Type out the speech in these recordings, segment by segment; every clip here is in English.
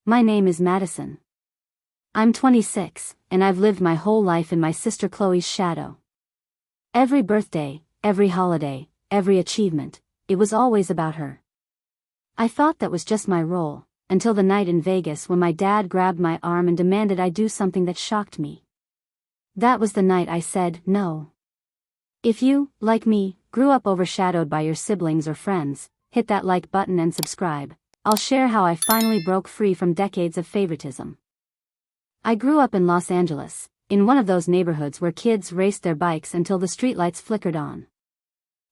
My name is Madison. I'm 26, and I've lived my whole life in my sister Chloe's shadow. Every birthday, every holiday, every achievement, it was always about her. I thought that was just my role, until the night in Vegas when my dad grabbed my arm and demanded I do something that shocked me. That was the night I said no. If you, like me, grew up overshadowed by your siblings or friends, hit that like button and subscribe. I'll share how I finally broke free from decades of favoritism. I grew up in Los Angeles, in one of those neighborhoods where kids raced their bikes until the streetlights flickered on.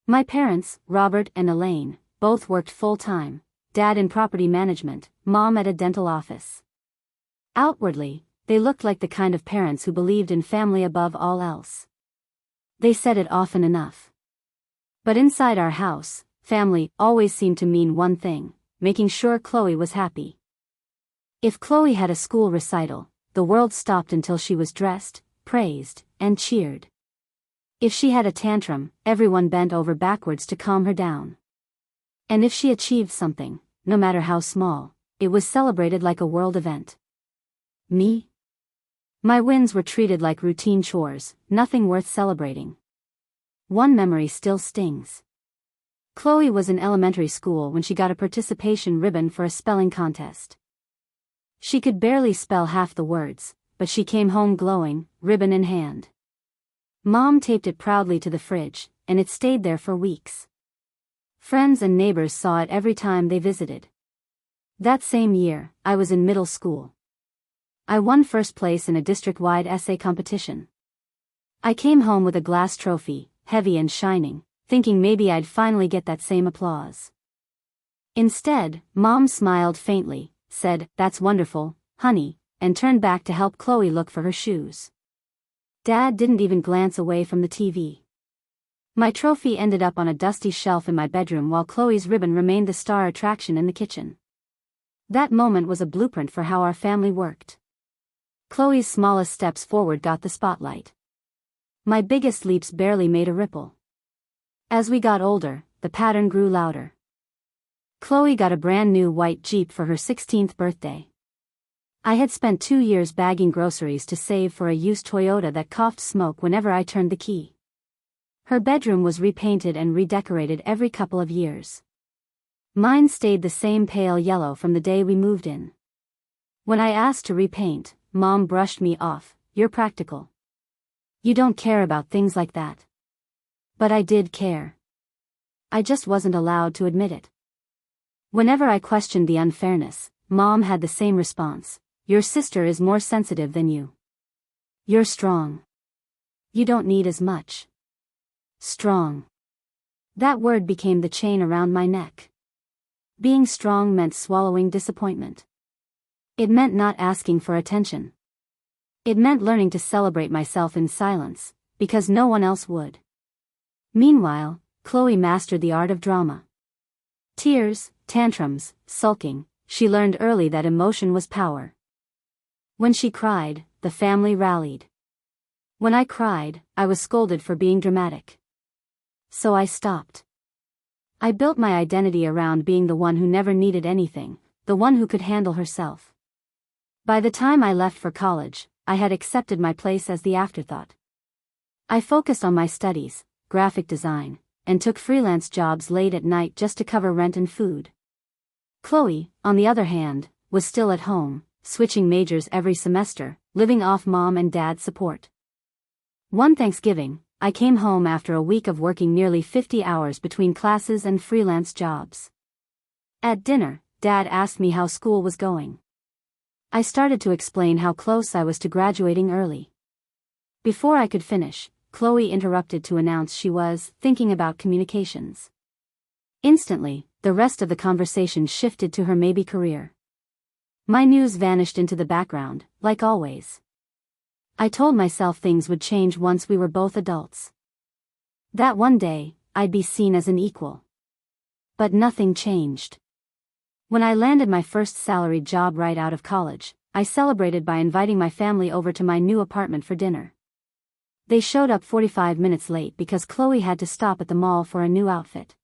My parents, Robert and Elaine, both worked full-time, dad in property management, mom at a dental office. Outwardly, they looked like the kind of parents who believed in family above all else. They said it often enough. But inside our house, family always seemed to mean one thing: making sure Chloe was happy. If Chloe had a school recital, the world stopped until she was dressed, praised, and cheered. If she had a tantrum, everyone bent over backwards to calm her down. And if she achieved something, no matter how small, it was celebrated like a world event. Me? My wins were treated like routine chores, nothing worth celebrating. One memory still stings. Chloe was in elementary school when she got a participation ribbon for a spelling contest. She could barely spell half the words, but she came home glowing, ribbon in hand. Mom taped it proudly to the fridge, and it stayed there for weeks. Friends and neighbors saw it every time they visited. That same year, I was in middle school. I won first place in a district-wide essay competition. I came home with a glass trophy, heavy and shining, thinking maybe I'd finally get that same applause. Instead, Mom smiled faintly, said, "That's wonderful, honey," and turned back to help Chloe look for her shoes. Dad didn't even glance away from the TV. My trophy ended up on a dusty shelf in my bedroom while Chloe's ribbon remained the star attraction in the kitchen. That moment was a blueprint for how our family worked. Chloe's smallest steps forward got the spotlight. My biggest leaps barely made a ripple. As we got older, the pattern grew louder. Chloe got a brand new white Jeep for her 16th birthday. I had spent 2 years bagging groceries to save for a used Toyota that coughed smoke whenever I turned the key. Her bedroom was repainted and redecorated every couple of years. Mine stayed the same pale yellow from the day we moved in. When I asked to repaint, Mom brushed me off. "You're practical. You don't care about things like that." But I did care. I just wasn't allowed to admit it. Whenever I questioned the unfairness, Mom had the same response: "Your sister is more sensitive than you. You're strong. You don't need as much." Strong. That word became the chain around my neck. Being strong meant swallowing disappointment. It meant not asking for attention. It meant learning to celebrate myself in silence, because no one else would. Meanwhile, Chloe mastered the art of drama. Tears, tantrums, sulking, she learned early that emotion was power. When she cried, the family rallied. When I cried, I was scolded for being dramatic. So I stopped. I built my identity around being the one who never needed anything, the one who could handle herself. By the time I left for college, I had accepted my place as the afterthought. I focused on my studies, graphic design, and took freelance jobs late at night just to cover rent and food. Chloe, on the other hand, was still at home, switching majors every semester, living off Mom and Dad's support. One Thanksgiving, I came home after a week of working nearly 50 hours between classes and freelance jobs. At dinner, Dad asked me how school was going. I started to explain how close I was to graduating early. Before I could finish, Chloe interrupted to announce she was thinking about communications. Instantly, the rest of the conversation shifted to her maybe career. My news vanished into the background, like always. I told myself things would change once we were both adults. That one day, I'd be seen as an equal. But nothing changed. When I landed my first salaried job right out of college, I celebrated by inviting my family over to my new apartment for dinner. They showed up 45 minutes late because Chloe had to stop at the mall for a new outfit.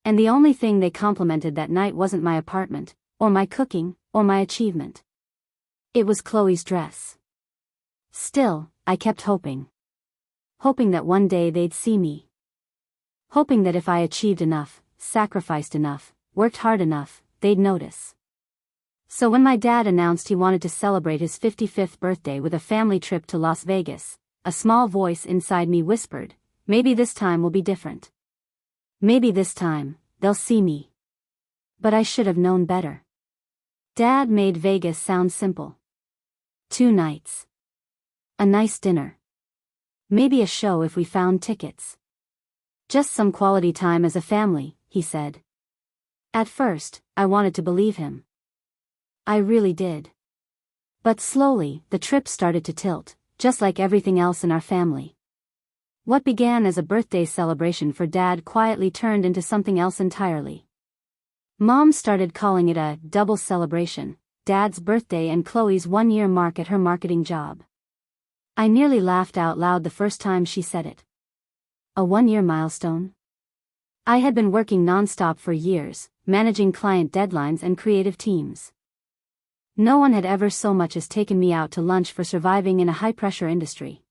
And the only thing they complimented that night wasn't my apartment, or my cooking, or my achievement. It was Chloe's dress. Still, I kept hoping. Hoping that one day they'd see me. Hoping that if I achieved enough, sacrificed enough, worked hard enough, they'd notice. So when my dad announced he wanted to celebrate his 55th birthday with a family trip to Las Vegas, a small voice inside me whispered, maybe this time will be different. Maybe this time, they'll see me. But I should have known better. Dad made Vegas sound simple. 2 nights. A nice dinner. Maybe a show if we found tickets. Just some quality time as a family, he said. At first, I wanted to believe him. I really did. But slowly, the trip started to tilt, just like everything else in our family. What began as a birthday celebration for Dad quietly turned into something else entirely. Mom started calling it a double celebration, Dad's birthday and Chloe's 1-year mark at her marketing job. I nearly laughed out loud the first time she said it. A 1-year milestone? I had been working non-stop for years, managing client deadlines and creative teams. No one had ever so much as taken me out to lunch for surviving in a high-pressure industry.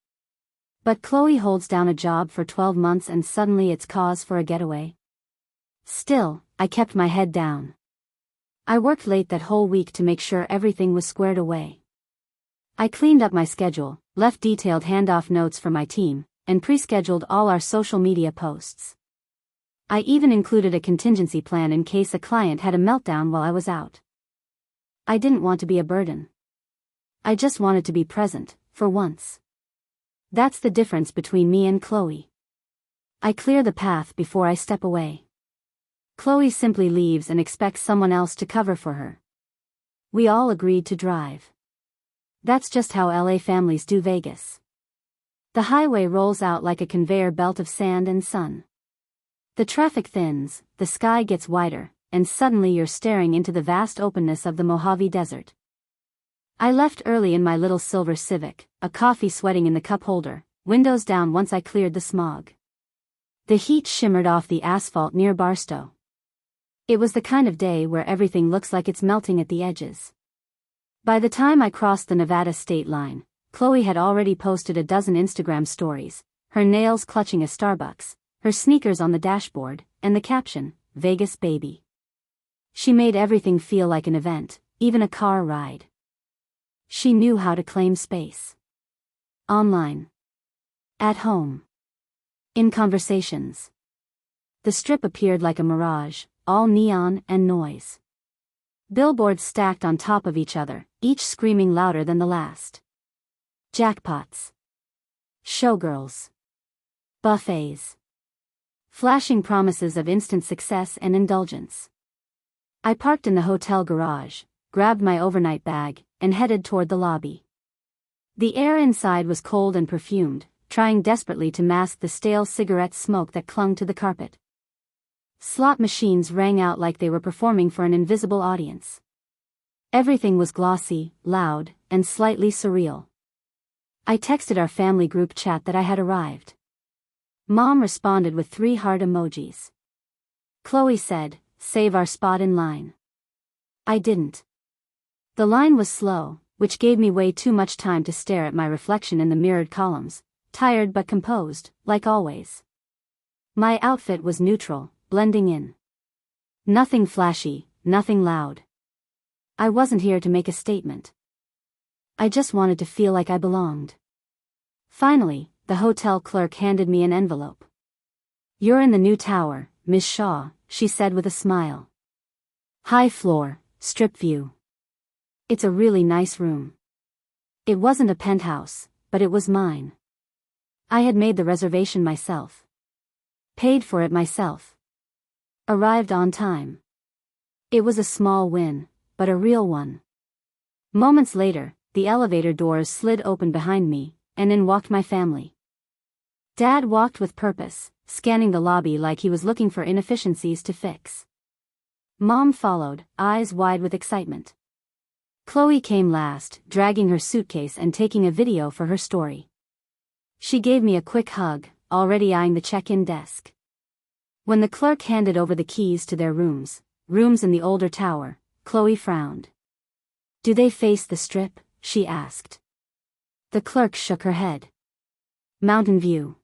But Chloe holds down a job for 12 months and suddenly it's cause for a getaway. Still, I kept my head down. I worked late that whole week to make sure everything was squared away. I cleaned up my schedule, left detailed handoff notes for my team, and pre-scheduled all our social media posts. I even included a contingency plan in case a client had a meltdown while I was out. I didn't want to be a burden. I just wanted to be present, for once. That's the difference between me and Chloe. I clear the path before I step away. Chloe simply leaves and expects someone else to cover for her. We all agreed to drive. That's just how LA families do Vegas. The highway rolls out like a conveyor belt of sand and sun. The traffic thins, the sky gets wider, and suddenly you're staring into the vast openness of the Mojave Desert. I left early in my little silver Civic, a coffee sweating in the cup holder, windows down once I cleared the smog. The heat shimmered off the asphalt near Barstow. It was the kind of day where everything looks like it's melting at the edges. By the time I crossed the Nevada state line, Chloe had already posted a dozen Instagram stories, her nails clutching a Starbucks, her sneakers on the dashboard, and the caption, Vegas baby. She made everything feel like an event, even a car ride. She knew how to claim space. Online. At home. In conversations. The strip appeared like a mirage, all neon and noise. Billboards stacked on top of each other, each screaming louder than the last. Jackpots. Showgirls. Buffets. Flashing promises of instant success and indulgence. I parked in the hotel garage, grabbed my overnight bag, and headed toward the lobby. The air inside was cold and perfumed, trying desperately to mask the stale cigarette smoke that clung to the carpet. Slot machines rang out like they were performing for an invisible audience. Everything was glossy, loud, and slightly surreal. I texted our family group chat that I had arrived. Mom responded with 3 heart emojis. Chloe said, "Save our spot in line." I didn't. The line was slow, which gave me way too much time to stare at my reflection in the mirrored columns, tired but composed, like always. My outfit was neutral, blending in. Nothing flashy, nothing loud. I wasn't here to make a statement. I just wanted to feel like I belonged. Finally, the hotel clerk handed me an envelope. "You're in the new tower, Miss Shaw," she said with a smile. "High floor, strip view. It's a really nice room." It wasn't a penthouse, but it was mine. I had made the reservation myself. Paid for it myself. Arrived on time. It was a small win, but a real one. Moments later, the elevator doors slid open behind me, and in walked my family. Dad walked with purpose, scanning the lobby like he was looking for inefficiencies to fix. Mom followed, eyes wide with excitement. Chloe came last, dragging her suitcase and taking a video for her story. She gave me a quick hug, already eyeing the check-in desk. When the clerk handed over the keys to their rooms in the older tower, Chloe frowned. Do they face the Strip? She asked. The clerk shook her head. Mountain View.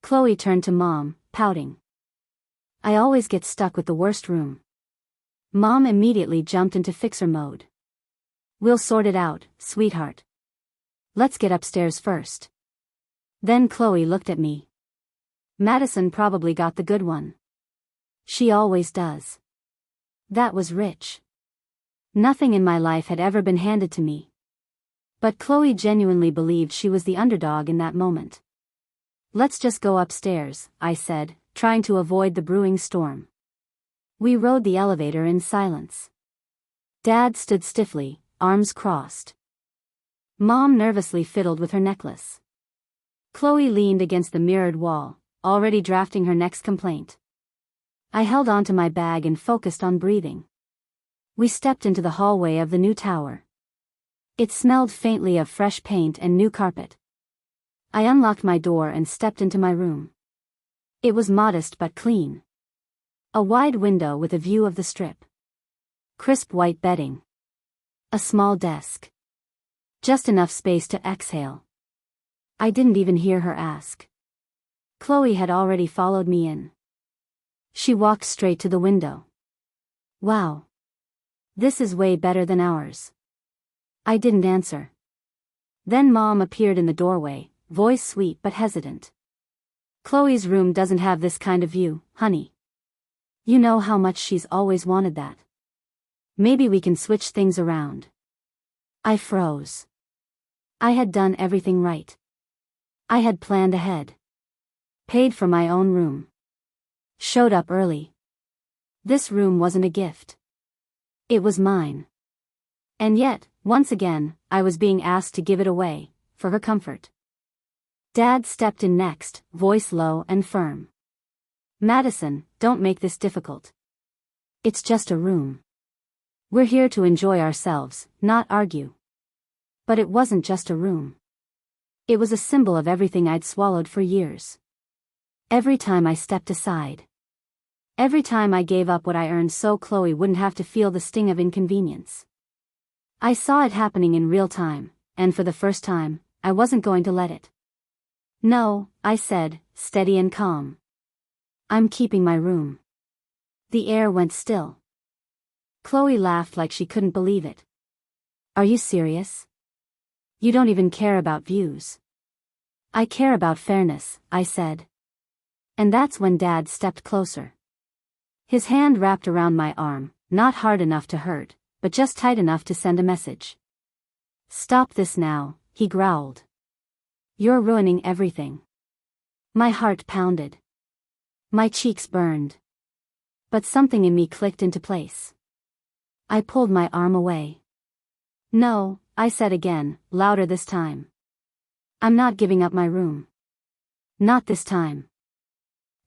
Chloe turned to Mom, pouting. I always get stuck with the worst room. Mom immediately jumped into fixer mode. We'll sort it out, sweetheart. Let's get upstairs first. Then Chloe looked at me. Madison probably got the good one. She always does. That was rich. Nothing in my life had ever been handed to me. But Chloe genuinely believed she was the underdog in that moment. Let's just go upstairs, I said, trying to avoid the brewing storm. We rode the elevator in silence. Dad stood stiffly, arms crossed. Mom nervously fiddled with her necklace. Chloe leaned against the mirrored wall, already drafting her next complaint. I held onto my bag and focused on breathing. We stepped into the hallway of the new tower. It smelled faintly of fresh paint and new carpet. I unlocked my door and stepped into my room. It was modest but clean. A wide window with a view of the Strip. Crisp white bedding. A small desk. Just enough space to exhale. I didn't even hear her ask. Chloe had already followed me in. She walked straight to the window. Wow. This is way better than ours. I didn't answer. Then Mom appeared in the doorway, voice sweet but hesitant. Chloe's room doesn't have this kind of view, honey. You know how much she's always wanted that. Maybe we can switch things around. I froze. I had done everything right. I had planned ahead. Paid for my own room. Showed up early. This room wasn't a gift. It was mine. And yet, once again, I was being asked to give it away, for her comfort. Dad stepped in next, voice low and firm. Madison, don't make this difficult. It's just a room. We're here to enjoy ourselves, not argue. But it wasn't just a room. It was a symbol of everything I'd swallowed for years. Every time I stepped aside. Every time I gave up what I earned so Chloe wouldn't have to feel the sting of inconvenience. I saw it happening in real time, and for the first time, I wasn't going to let it. No, I said, steady and calm. I'm keeping my room. The air went still. Chloe laughed like she couldn't believe it. Are you serious? You don't even care about views. I care about fairness, I said. And that's when Dad stepped closer. His hand wrapped around my arm, not hard enough to hurt, but just tight enough to send a message. Stop this now, he growled. You're ruining everything. My heart pounded. My cheeks burned. But something in me clicked into place. I pulled my arm away. No, I said again, louder this time. I'm not giving up my room. Not this time.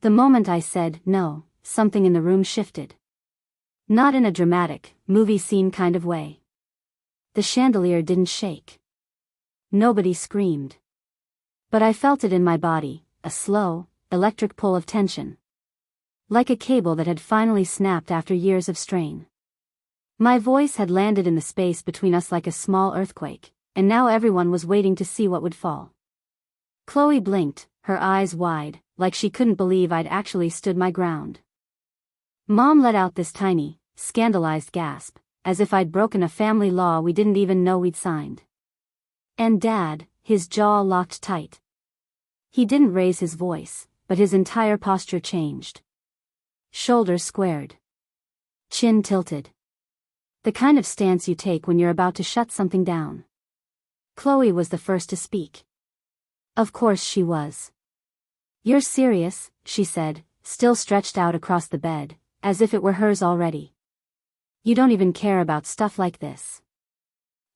The moment I said no, something in the room shifted. Not in a dramatic, movie scene kind of way. The chandelier didn't shake. Nobody screamed. But I felt it in my body, a slow, electric pull of tension. Like a cable that had finally snapped after years of strain. My voice had landed in the space between us like a small earthquake, and now everyone was waiting to see what would fall. Chloe blinked, her eyes wide, like she couldn't believe I'd actually stood my ground. Mom let out this tiny, scandalized gasp, as if I'd broken a family law we didn't even know we'd signed. And Dad, his jaw locked tight. He didn't raise his voice, but his entire posture changed. Shoulders squared. Chin tilted. The kind of stance you take when you're about to shut something down. Chloe was the first to speak. Of course she was. You're serious, she said, still stretched out across the bed, as if it were hers already. You don't even care about stuff like this.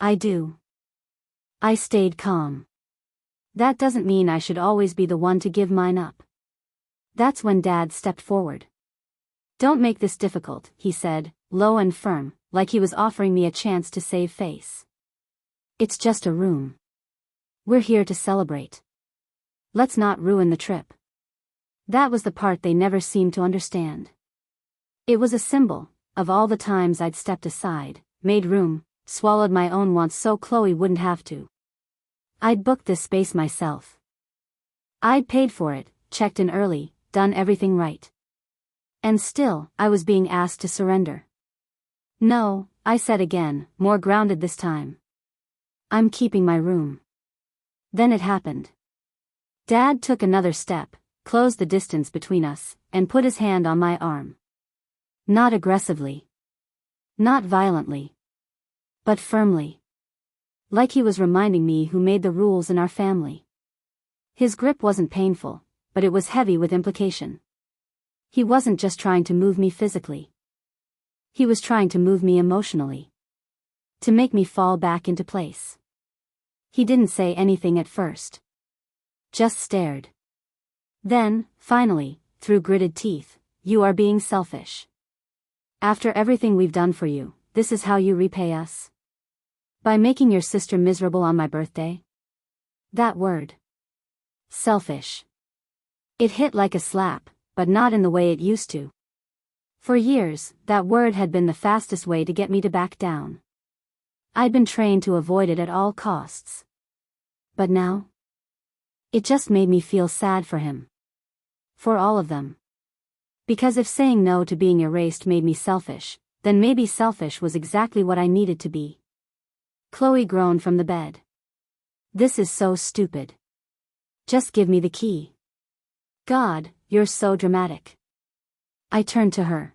I do. I stayed calm. That doesn't mean I should always be the one to give mine up. That's when Dad stepped forward. Don't make this difficult, he said, low and firm, like he was offering me a chance to save face. It's just a room. We're here to celebrate. Let's not ruin the trip. That was the part they never seemed to understand. It was a symbol, of all the times I'd stepped aside, made room, swallowed my own wants so Chloe wouldn't have to. I'd booked this space myself. I'd paid for it, checked in early, done everything right. And still, I was being asked to surrender. No, I said again, more grounded this time. I'm keeping my room. Then it happened. Dad took another step, closed the distance between us, and put his hand on my arm. Not aggressively. Not violently. But firmly. Like he was reminding me who made the rules in our family. His grip wasn't painful, but it was heavy with implication. He wasn't just trying to move me physically. He was trying to move me emotionally. To make me fall back into place. He didn't say anything at first. Just stared. Then, finally, through gritted teeth, "You are being selfish. After everything we've done for you, this is how you repay us? By making your sister miserable on my birthday?" That word. Selfish. It hit like a slap, but not in the way it used to. For years, that word had been the fastest way to get me to back down. I'd been trained to avoid it at all costs. But now? It just made me feel sad for him. For all of them. Because if saying no to being erased made me selfish, then maybe selfish was exactly what I needed to be. Chloe groaned from the bed. "This is so stupid. Just give me the key." "God, you're so dramatic." I turned to her.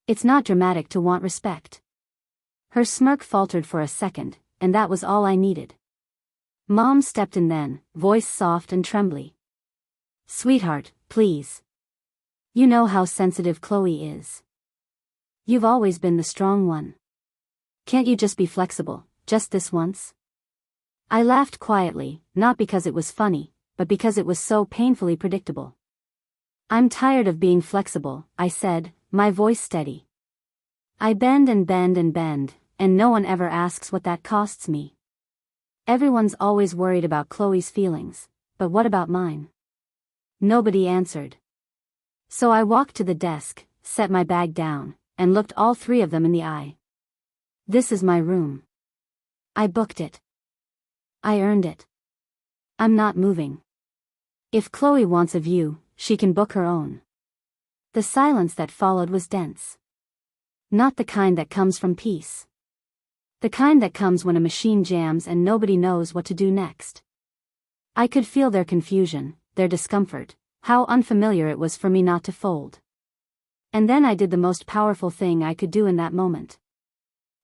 "It's not dramatic to want respect." Her smirk faltered for a second, and that was all I needed. Mom stepped in then, voice soft and trembly. "Sweetheart, please. You know how sensitive Chloe is. You've always been the strong one. Can't you just be flexible, just this once?" I laughed quietly, not because it was funny, but because it was so painfully predictable. "I'm tired of being flexible," I said, my voice steady. "I bend and bend and bend, and no one ever asks what that costs me. Everyone's always worried about Chloe's feelings, but what about mine?" Nobody answered. So I walked to the desk, set my bag down, and looked all three of them in the eye. "This is my room. I booked it. I earned it. I'm not moving. If Chloe wants a view, she can book her own." The silence that followed was dense. Not the kind that comes from peace. The kind that comes when a machine jams and nobody knows what to do next. I could feel their confusion, their discomfort, how unfamiliar it was for me not to fold. And then I did the most powerful thing I could do in that moment.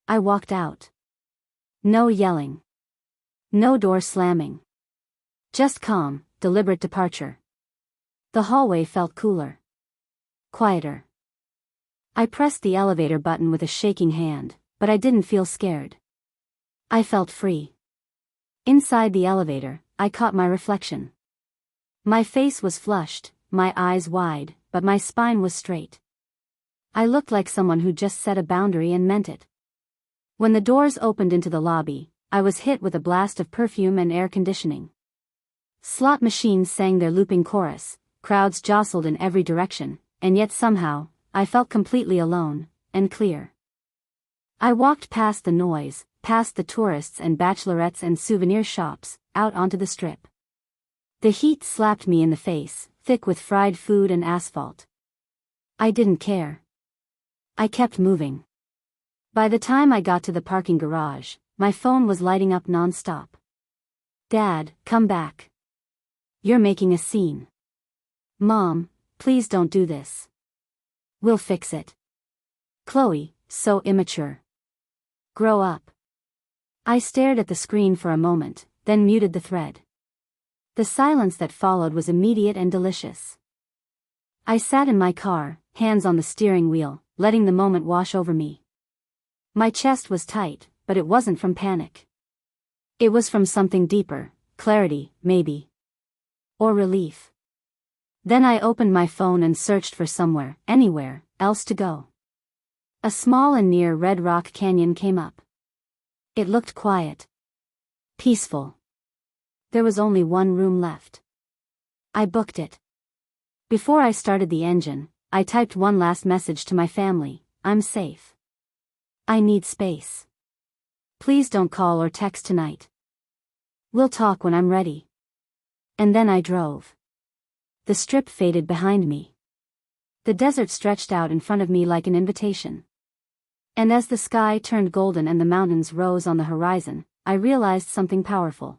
I walked out. No yelling. No door slamming. Just calm, deliberate departure. The hallway felt cooler. Quieter. I pressed the elevator button with a shaking hand, but I didn't feel scared. I felt free. Inside the elevator, I caught my reflection. My face was flushed, my eyes wide, but my spine was straight. I looked like someone who just set a boundary and meant it. When the doors opened into the lobby, I was hit with a blast of perfume and air conditioning. Slot machines sang their looping chorus, crowds jostled in every direction, and yet somehow, I felt completely alone, and clear. I walked past the noise, past the tourists and bachelorettes and souvenir shops, out onto the strip. The heat slapped me in the face, thick with fried food and asphalt. I didn't care. I kept moving. By the time I got to the parking garage, my phone was lighting up non-stop. "Dad, come back. You're making a scene. Mom, please don't do this. We'll fix it. Chloe, so immature. Grow up." I stared at the screen for a moment, then muted the thread. The silence that followed was immediate and delicious. I sat in my car, hands on the steering wheel, letting the moment wash over me. My chest was tight, but it wasn't from panic. It was from something deeper, clarity, maybe. Or relief. Then I opened my phone and searched for somewhere, anywhere, else to go. A small and near Red Rock Canyon came up. It looked quiet. Peaceful. There was only one room left. I booked it. Before I started the engine, I typed one last message to my family, I'm safe. I need space. Please don't call or text tonight. We'll talk when I'm ready. And then I drove. The strip faded behind me. The desert stretched out in front of me like an invitation. And as the sky turned golden and the mountains rose on the horizon, I realized something powerful.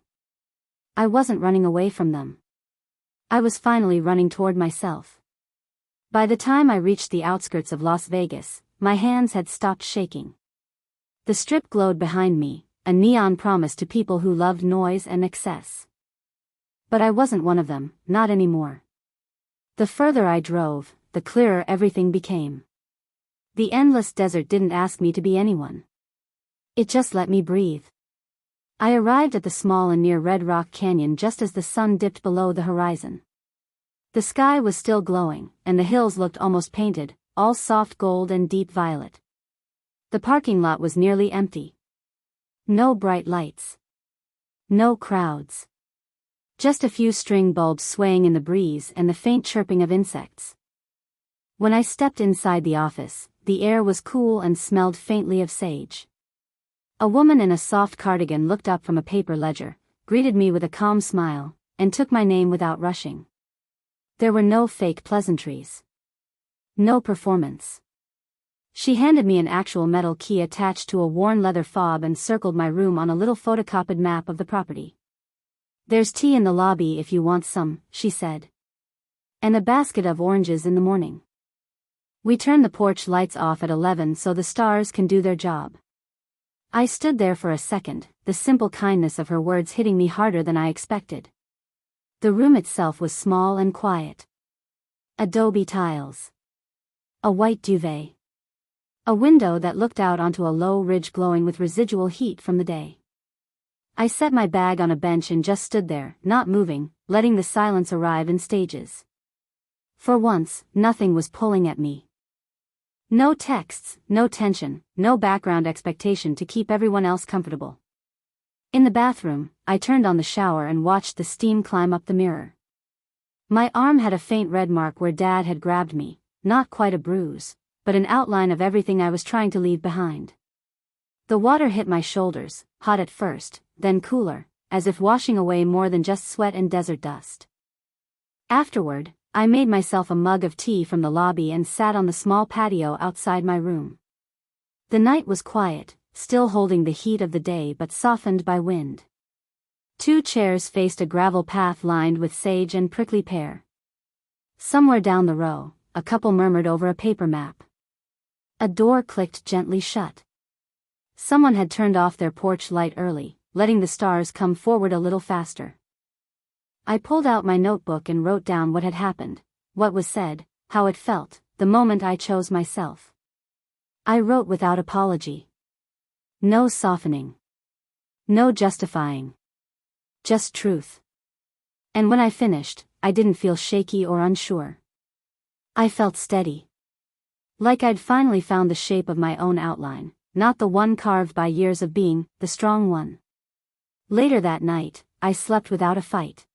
I wasn't running away from them. I was finally running toward myself. By the time I reached the outskirts of Las Vegas, my hands had stopped shaking. The strip glowed behind me, a neon promise to people who loved noise and excess. But I wasn't one of them, not anymore. The further I drove, the clearer everything became. The endless desert didn't ask me to be anyone. It just let me breathe. I arrived at the small and near Red Rock Canyon just as the sun dipped below the horizon. The sky was still glowing, and the hills looked almost painted, all soft gold and deep violet. The parking lot was nearly empty. No bright lights. No crowds. Just a few string bulbs swaying in the breeze and the faint chirping of insects. When I stepped inside the office, the air was cool and smelled faintly of sage. A woman in a soft cardigan looked up from a paper ledger, greeted me with a calm smile, and took my name without rushing. There were no fake pleasantries. No performance. She handed me an actual metal key attached to a worn leather fob and circled my room on a little photocopied map of the property. "There's tea in the lobby if you want some," she said. "And a basket of oranges in the morning. We turn the porch lights off at 11 so the stars can do their job." I stood there for a second, the simple kindness of her words hitting me harder than I expected. The room itself was small and quiet. Adobe tiles. A white duvet. A window that looked out onto a low ridge glowing with residual heat from the day. I set my bag on a bench and just stood there, not moving, letting the silence arrive in stages. For once, nothing was pulling at me. No texts, no tension, no background expectation to keep everyone else comfortable. In the bathroom, I turned on the shower and watched the steam climb up the mirror. My arm had a faint red mark where Dad had grabbed me, not quite a bruise, but an outline of everything I was trying to leave behind. The water hit my shoulders, hot at first, then cooler, as if washing away more than just sweat and desert dust. Afterward, I made myself a mug of tea from the lobby and sat on the small patio outside my room. The night was quiet, still holding the heat of the day but softened by wind. 2 chairs faced a gravel path lined with sage and prickly pear. Somewhere down the row, a couple murmured over a paper map. A door clicked gently shut. Someone had turned off their porch light early, letting the stars come forward a little faster. I pulled out my notebook and wrote down what had happened, what was said, how it felt, the moment I chose myself. I wrote without apology. No softening. No justifying. Just truth. And when I finished, I didn't feel shaky or unsure. I felt steady. Like I'd finally found the shape of my own outline, not the one carved by years of being the strong one. Later that night, I slept without a fight.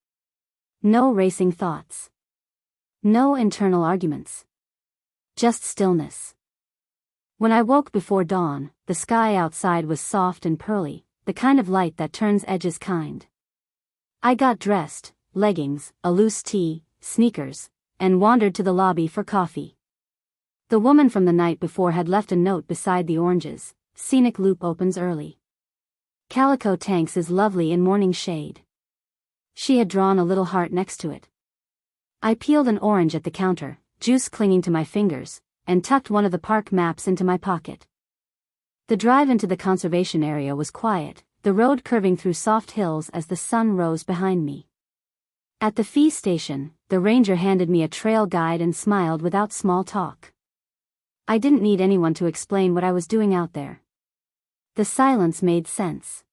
No racing thoughts. No internal arguments. Just stillness. When I woke before dawn, the sky outside was soft and pearly, the kind of light that turns edges kind. I got dressed, leggings, a loose tee, sneakers, and wandered to the lobby for coffee. The woman from the night before had left a note beside the oranges. "Scenic loop opens early. Calico Tanks is lovely in morning shade." She had drawn a little heart next to it. I peeled an orange at the counter, juice clinging to my fingers, and tucked one of the park maps into my pocket. The drive into the conservation area was quiet, the road curving through soft hills as the sun rose behind me. At the fee station, the ranger handed me a trail guide and smiled without small talk. I didn't need anyone to explain what I was doing out there. The silence made sense.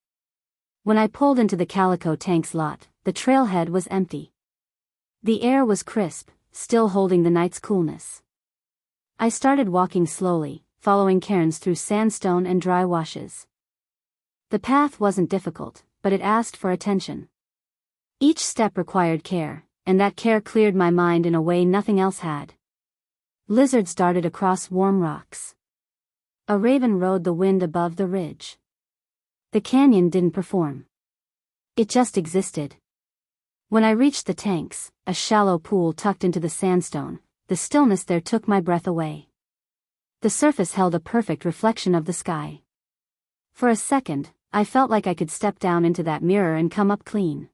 When I pulled into the Calico Tanks lot, the trailhead was empty. The air was crisp, still holding the night's coolness. I started walking slowly, following cairns through sandstone and dry washes. The path wasn't difficult, but it asked for attention. Each step required care, and that care cleared my mind in a way nothing else had. Lizards darted across warm rocks. A raven rode the wind above the ridge. The canyon didn't perform. It just existed. When I reached the tanks, a shallow pool tucked into the sandstone, the stillness there took my breath away. The surface held a perfect reflection of the sky. For a second, I felt like I could step down into that mirror and come up clean.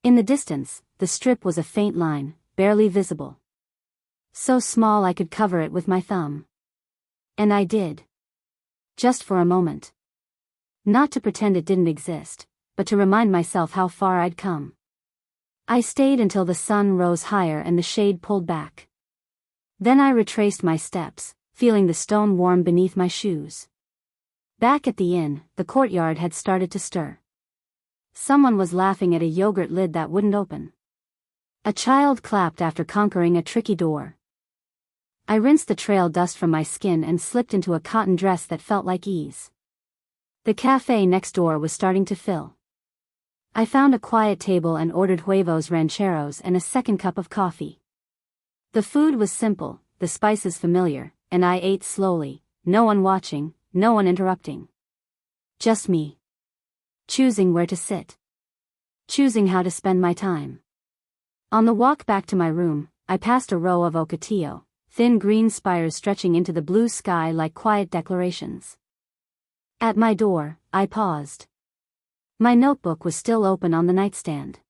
In the distance, the strip was a faint line, barely visible. So small I could cover it with my thumb. And I did. Just for a moment. Not to pretend it didn't exist, but to remind myself how far I'd come. I stayed until the sun rose higher and the shade pulled back. Then I retraced my steps, feeling the stone warm beneath my shoes. Back at the inn, the courtyard had started to stir. Someone was laughing at a yogurt lid that wouldn't open. A child clapped after conquering a tricky door. I rinsed the trail dust from my skin and slipped into a cotton dress that felt like ease. The cafe next door was starting to fill. I found a quiet table and ordered huevos rancheros and a second cup of coffee. The food was simple, the spices familiar, and I ate slowly, no one watching, no one interrupting. Just me. Choosing where to sit. Choosing how to spend my time. On the walk back to my room, I passed a row of ocotillo, thin green spires stretching into the blue sky like quiet declarations. At my door, I paused. My notebook was still open on the nightstand.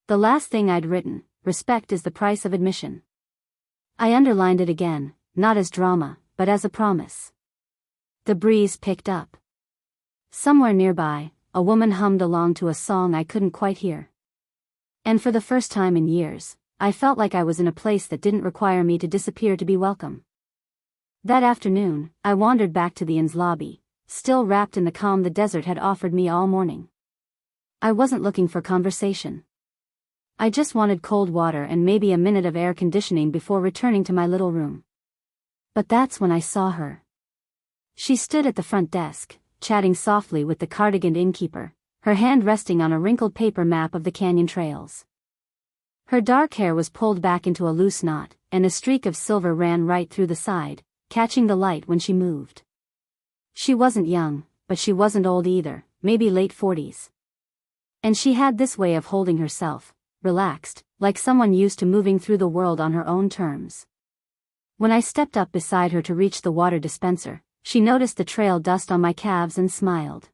The last thing I'd written, respect is the price of admission. I underlined it again, not as drama, but as a promise. The breeze picked up. Somewhere nearby, a woman hummed along to a song I couldn't quite hear. And for the first time in years, I felt like I was in a place that didn't require me to disappear to be welcome. That afternoon, I wandered back to the inn's lobby, still wrapped in the calm the desert had offered me all morning. I wasn't looking for conversation. I just wanted cold water and maybe a minute of air conditioning before returning to my little room. But that's when I saw her. She stood at the front desk, chatting softly with the cardiganed innkeeper, her hand resting on a wrinkled paper map of the canyon trails. Her dark hair was pulled back into a loose knot, and a streak of silver ran right through the side, catching the light when she moved. She wasn't young, but she wasn't old either, maybe late 40s. And she had this way of holding herself, relaxed, like someone used to moving through the world on her own terms. When I stepped up beside her to reach the water dispenser, she noticed the trail dust on my calves and smiled.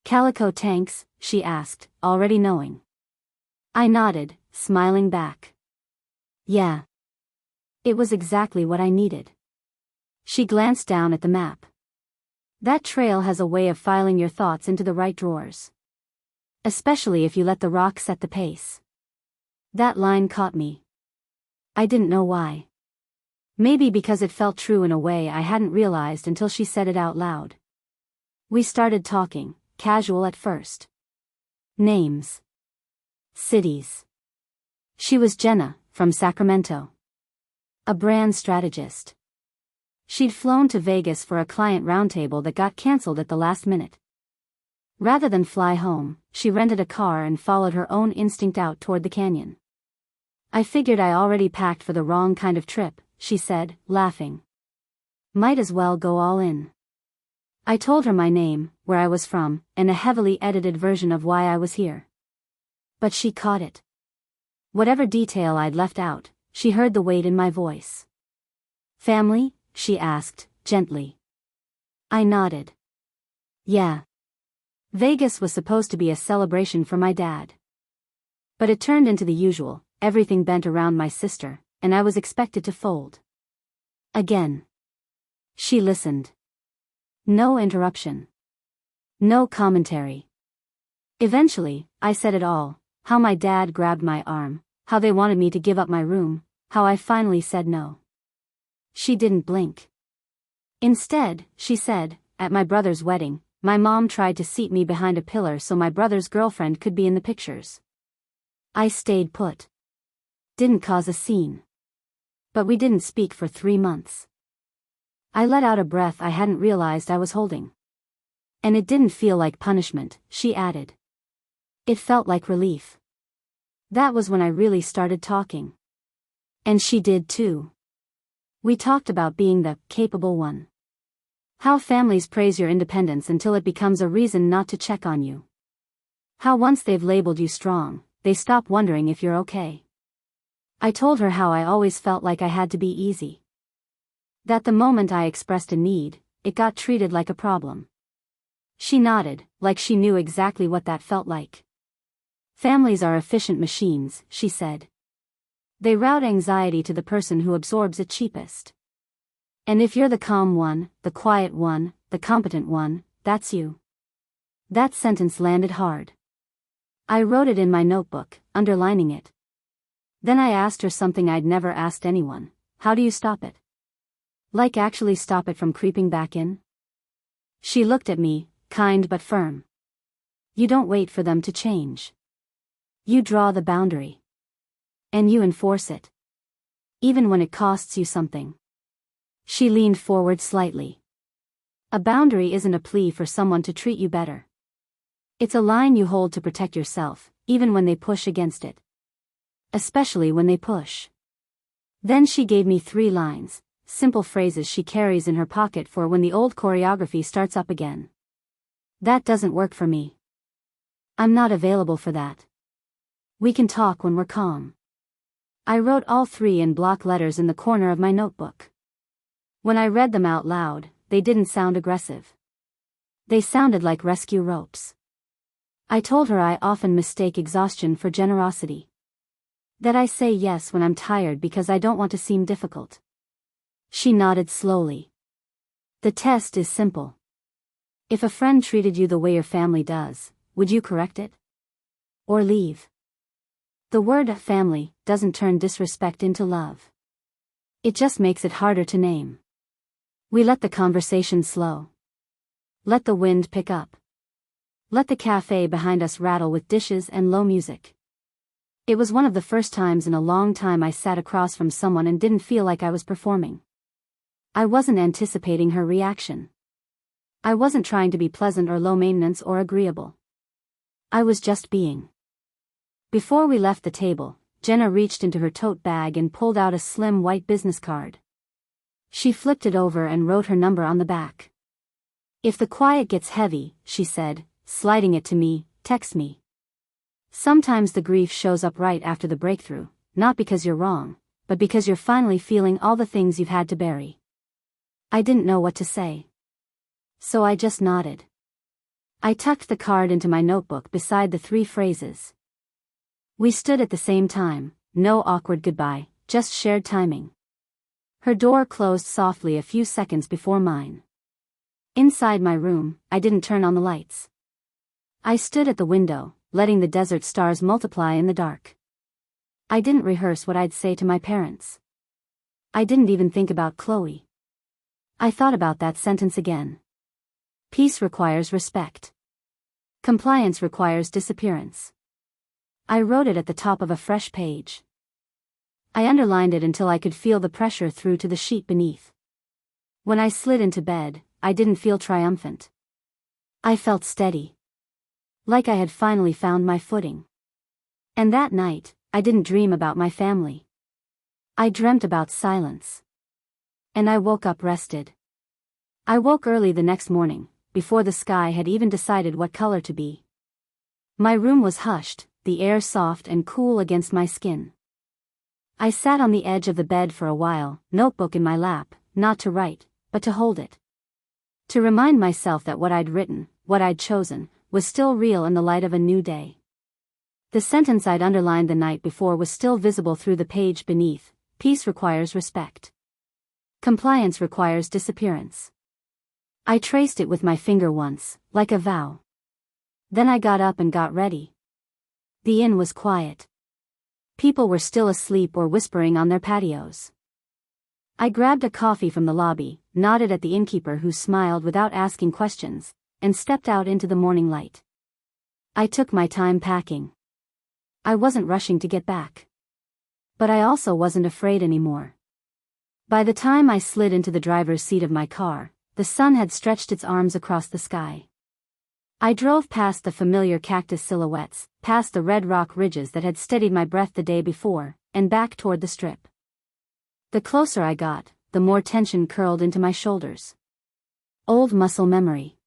"Calico tanks?" she asked, already knowing. I nodded, smiling back. Yeah. It was exactly what I needed. She glanced down at the map. That trail has a way of filing your thoughts into the right drawers. Especially if you let the rock set the pace. That line caught me. I didn't know why. Maybe because it felt true in a way I hadn't realized until she said it out loud. We started talking, casual at first. Names. Cities. She was Jenna, from Sacramento. A brand strategist. She'd flown to Vegas for a client roundtable that got canceled at the last minute. Rather than fly home, she rented a car and followed her own instinct out toward the canyon. "I figured I already packed for the wrong kind of trip," she said, laughing. "Might as well go all in." I told her my name, where I was from, and a heavily edited version of why I was here. But she caught it. Whatever detail I'd left out, she heard the weight in my voice. "Family?" she asked, gently. I nodded. Yeah. Vegas was supposed to be a celebration for my dad. But it turned into the usual, everything bent around my sister, and I was expected to fold. Again. She listened. No interruption. No commentary. Eventually, I said it all, how my dad grabbed my arm, how they wanted me to give up my room, how I finally said no. She didn't blink. Instead, she said, "At my brother's wedding, my mom tried to seat me behind a pillar so my brother's girlfriend could be in the pictures. I stayed put. Didn't cause a scene. But we didn't speak for 3 months." I let out a breath I hadn't realized I was holding. "And it didn't feel like punishment," she added. "It felt like relief." That was when I really started talking. And she did too. We talked about being the capable one. How families praise your independence until it becomes a reason not to check on you. How once they've labeled you strong, they stop wondering if you're okay. I told her how I always felt like I had to be easy. That the moment I expressed a need, it got treated like a problem. She nodded, like she knew exactly what that felt like. Families are efficient machines, she said. They route anxiety to the person who absorbs it cheapest. And if you're the calm one, the quiet one, the competent one, that's you. That sentence landed hard. I wrote it in my notebook, underlining it. Then I asked her something I'd never asked anyone. How do you stop it? Like actually stop it from creeping back in? She looked at me, kind but firm. You don't wait for them to change. You draw the boundary. And you enforce it. Even when it costs you something. She leaned forward slightly. A boundary isn't a plea for someone to treat you better. It's a line you hold to protect yourself, even when they push against it. Especially when they push. Then she gave me 3 lines, simple phrases she carries in her pocket for when the old choreography starts up again. That doesn't work for me. I'm not available for that. We can talk when we're calm. I wrote all 3 in block letters in the corner of my notebook. When I read them out loud, they didn't sound aggressive. They sounded like rescue ropes. I told her I often mistake exhaustion for generosity. That I say yes when I'm tired because I don't want to seem difficult. She nodded slowly. The test is simple. If a friend treated you the way your family does, would you correct it? Or leave? The word family doesn't turn disrespect into love. It just makes it harder to name. We let the conversation slow. Let the wind pick up. Let the cafe behind us rattle with dishes and low music. It was one of the first times in a long time I sat across from someone and didn't feel like I was performing. I wasn't anticipating her reaction. I wasn't trying to be pleasant or low maintenance or agreeable. I was just being. Before we left the table, Jenna reached into her tote bag and pulled out a slim white business card. She flipped it over and wrote her number on the back. If the quiet gets heavy, she said, sliding it to me, text me. Sometimes the grief shows up right after the breakthrough, not because you're wrong, but because you're finally feeling all the things you've had to bury. I didn't know what to say. So I just nodded. I tucked the card into my notebook beside the 3 phrases. We stood at the same time, no awkward goodbye, just shared timing. Her door closed softly a few seconds before mine. Inside my room, I didn't turn on the lights. I stood at the window, letting the desert stars multiply in the dark. I didn't rehearse what I'd say to my parents. I didn't even think about Chloe. I thought about that sentence again. Peace requires respect. Compliance requires disappearance. I wrote it at the top of a fresh page. I underlined it until I could feel the pressure through to the sheet beneath. When I slid into bed, I didn't feel triumphant. I felt steady. Like I had finally found my footing. And that night, I didn't dream about my family. I dreamt about silence. And I woke up rested. I woke early the next morning, before the sky had even decided what color to be. My room was hushed, the air soft and cool against my skin. I sat on the edge of the bed for a while, notebook in my lap, not to write, but to hold it. To remind myself that what I'd written, what I'd chosen, was still real in the light of a new day. The sentence I'd underlined the night before was still visible through the page beneath. Peace requires respect. Compliance requires disappearance. I traced it with my finger once, like a vow. Then I got up and got ready. The inn was quiet. People were still asleep or whispering on their patios. I grabbed a coffee from the lobby, nodded at the innkeeper who smiled without asking questions, and stepped out into the morning light. I took my time packing. I wasn't rushing to get back. But I also wasn't afraid anymore. By the time I slid into the driver's seat of my car, the sun had stretched its arms across the sky. I drove past the familiar cactus silhouettes, past the red rock ridges that had steadied my breath the day before, and back toward the strip. The closer I got, the more tension curled into my shoulders. Old muscle memory.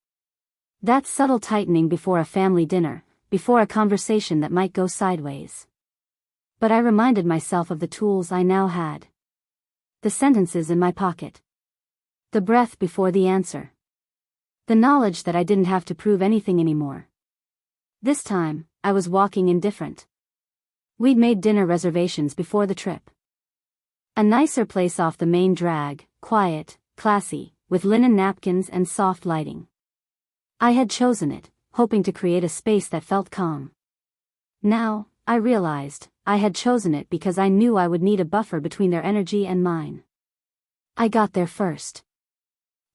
That subtle tightening before a family dinner, before a conversation that might go sideways. But I reminded myself of the tools I now had. The sentences in my pocket. The breath before the answer. The knowledge that I didn't have to prove anything anymore. This time, I was walking indifferent. We'd made dinner reservations before the trip. A nicer place off the main drag, quiet, classy, with linen napkins and soft lighting. I had chosen it, hoping to create a space that felt calm. Now, I realized, I had chosen it because I knew I would need a buffer between their energy and mine. I got there first.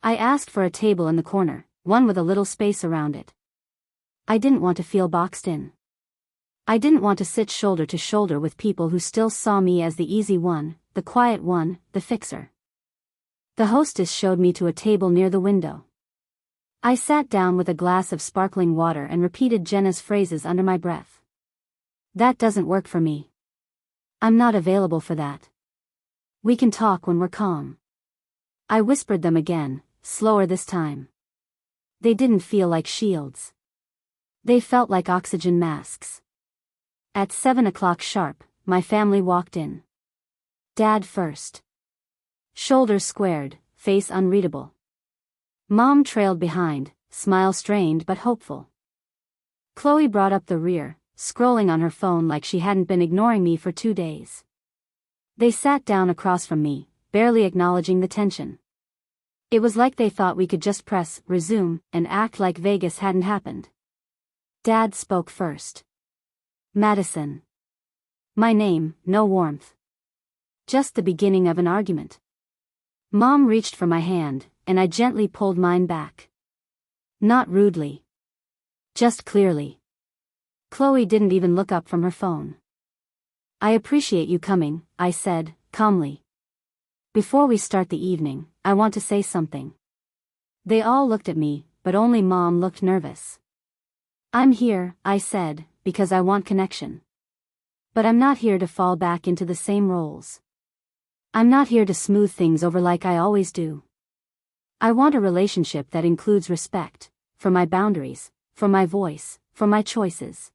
I asked for a table in the corner, one with a little space around it. I didn't want to feel boxed in. I didn't want to sit shoulder to shoulder with people who still saw me as the easy one, the quiet one, the fixer. The hostess showed me to a table near the window. I sat down with a glass of sparkling water and repeated Jenna's phrases under my breath. That doesn't work for me. I'm not available for that. We can talk when we're calm. I whispered them again, slower this time. They didn't feel like shields. They felt like oxygen masks. At 7 o'clock sharp, my family walked in. Dad first. Shoulders squared, face unreadable. Mom trailed behind, smile strained but hopeful. Chloe brought up the rear, scrolling on her phone like she hadn't been ignoring me for 2 days. They sat down across from me, barely acknowledging the tension. It was like they thought we could just press resume and act like Vegas hadn't happened. Dad spoke first. Madison. My name, no warmth. Just the beginning of an argument. Mom reached for my hand, and I gently pulled mine back. Not rudely. Just clearly. Chloe didn't even look up from her phone. I appreciate you coming, I said, calmly. Before we start the evening, I want to say something. They all looked at me, but only Mom looked nervous. I'm here, I said, because I want connection. But I'm not here to fall back into the same roles. I'm not here to smooth things over like I always do. I want a relationship that includes respect, for my boundaries, for my voice, for my choices.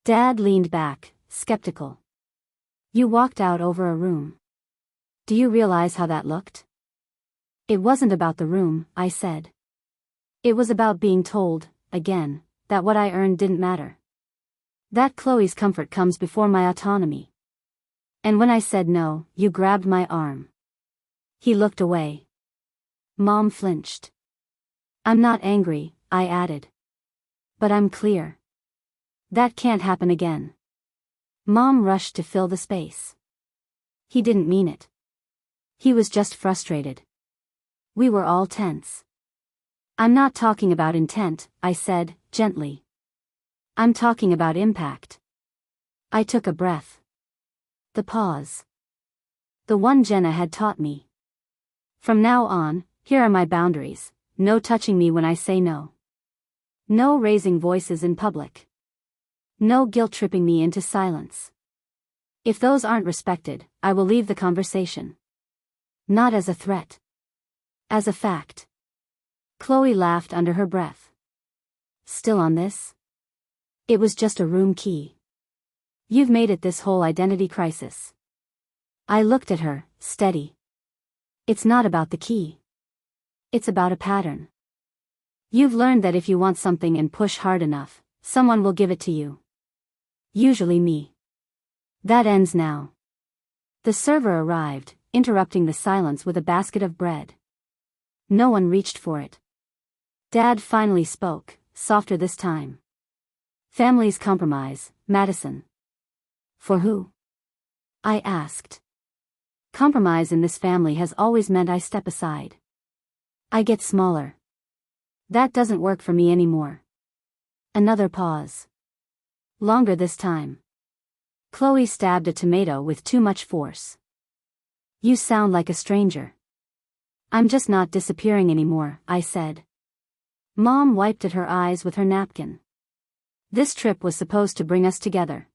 Dad leaned back, skeptical. You walked out over a room. Do you realize how that looked? It wasn't about the room, I said. It was about being told, again, that what I earned didn't matter. That Chloe's comfort comes before my autonomy. And when I said no, you grabbed my arm. He looked away. Mom flinched. I'm not angry, I added. But I'm clear. That can't happen again. Mom rushed to fill the space. He didn't mean it. He was just frustrated. We were all tense. I'm not talking about intent, I said, gently. I'm talking about impact. I took a breath. The pause. The one Jenna had taught me. From now on, here are my boundaries. No touching me when I say no. No raising voices in public. No guilt-tripping me into silence. If those aren't respected, I will leave the conversation. Not as a threat. As a fact. Chloe laughed under her breath. Still on this? It was just a room key. You've made it this whole identity crisis. I looked at her, steady. It's not about the key. It's about a pattern. You've learned that if you want something and push hard enough, someone will give it to you. Usually me. That ends now. The server arrived, interrupting the silence with a basket of bread. No one reached for it. Dad finally spoke, softer this time. Families compromise, Madison. For who? I asked. Compromise in this family has always meant I step aside. I get smaller. That doesn't work for me anymore. Another pause. Longer this time. Chloe stabbed a tomato with too much force. You sound like a stranger. I'm just not disappearing anymore, I said. Mom wiped at her eyes with her napkin. This trip was supposed to bring us together.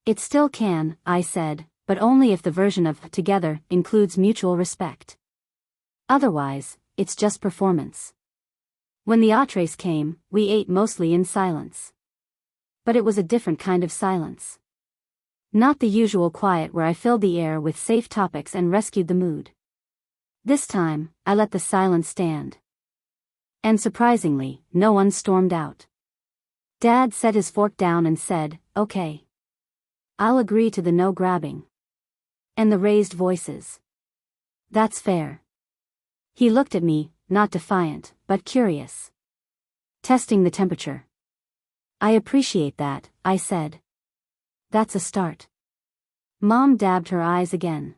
It still can, I said, but only if the version of together includes mutual respect. Otherwise, it's just performance. When the entrees came, we ate mostly in silence. But it was a different kind of silence. Not the usual quiet where I filled the air with safe topics and rescued the mood. This time, I let the silence stand. And surprisingly, no one stormed out. Dad set his fork down and said, "Okay. I'll agree to the no grabbing." And the raised voices. "That's fair." He looked at me, not defiant, but curious. Testing the temperature. "I appreciate that," I said. "That's a start." Mom dabbed her eyes again.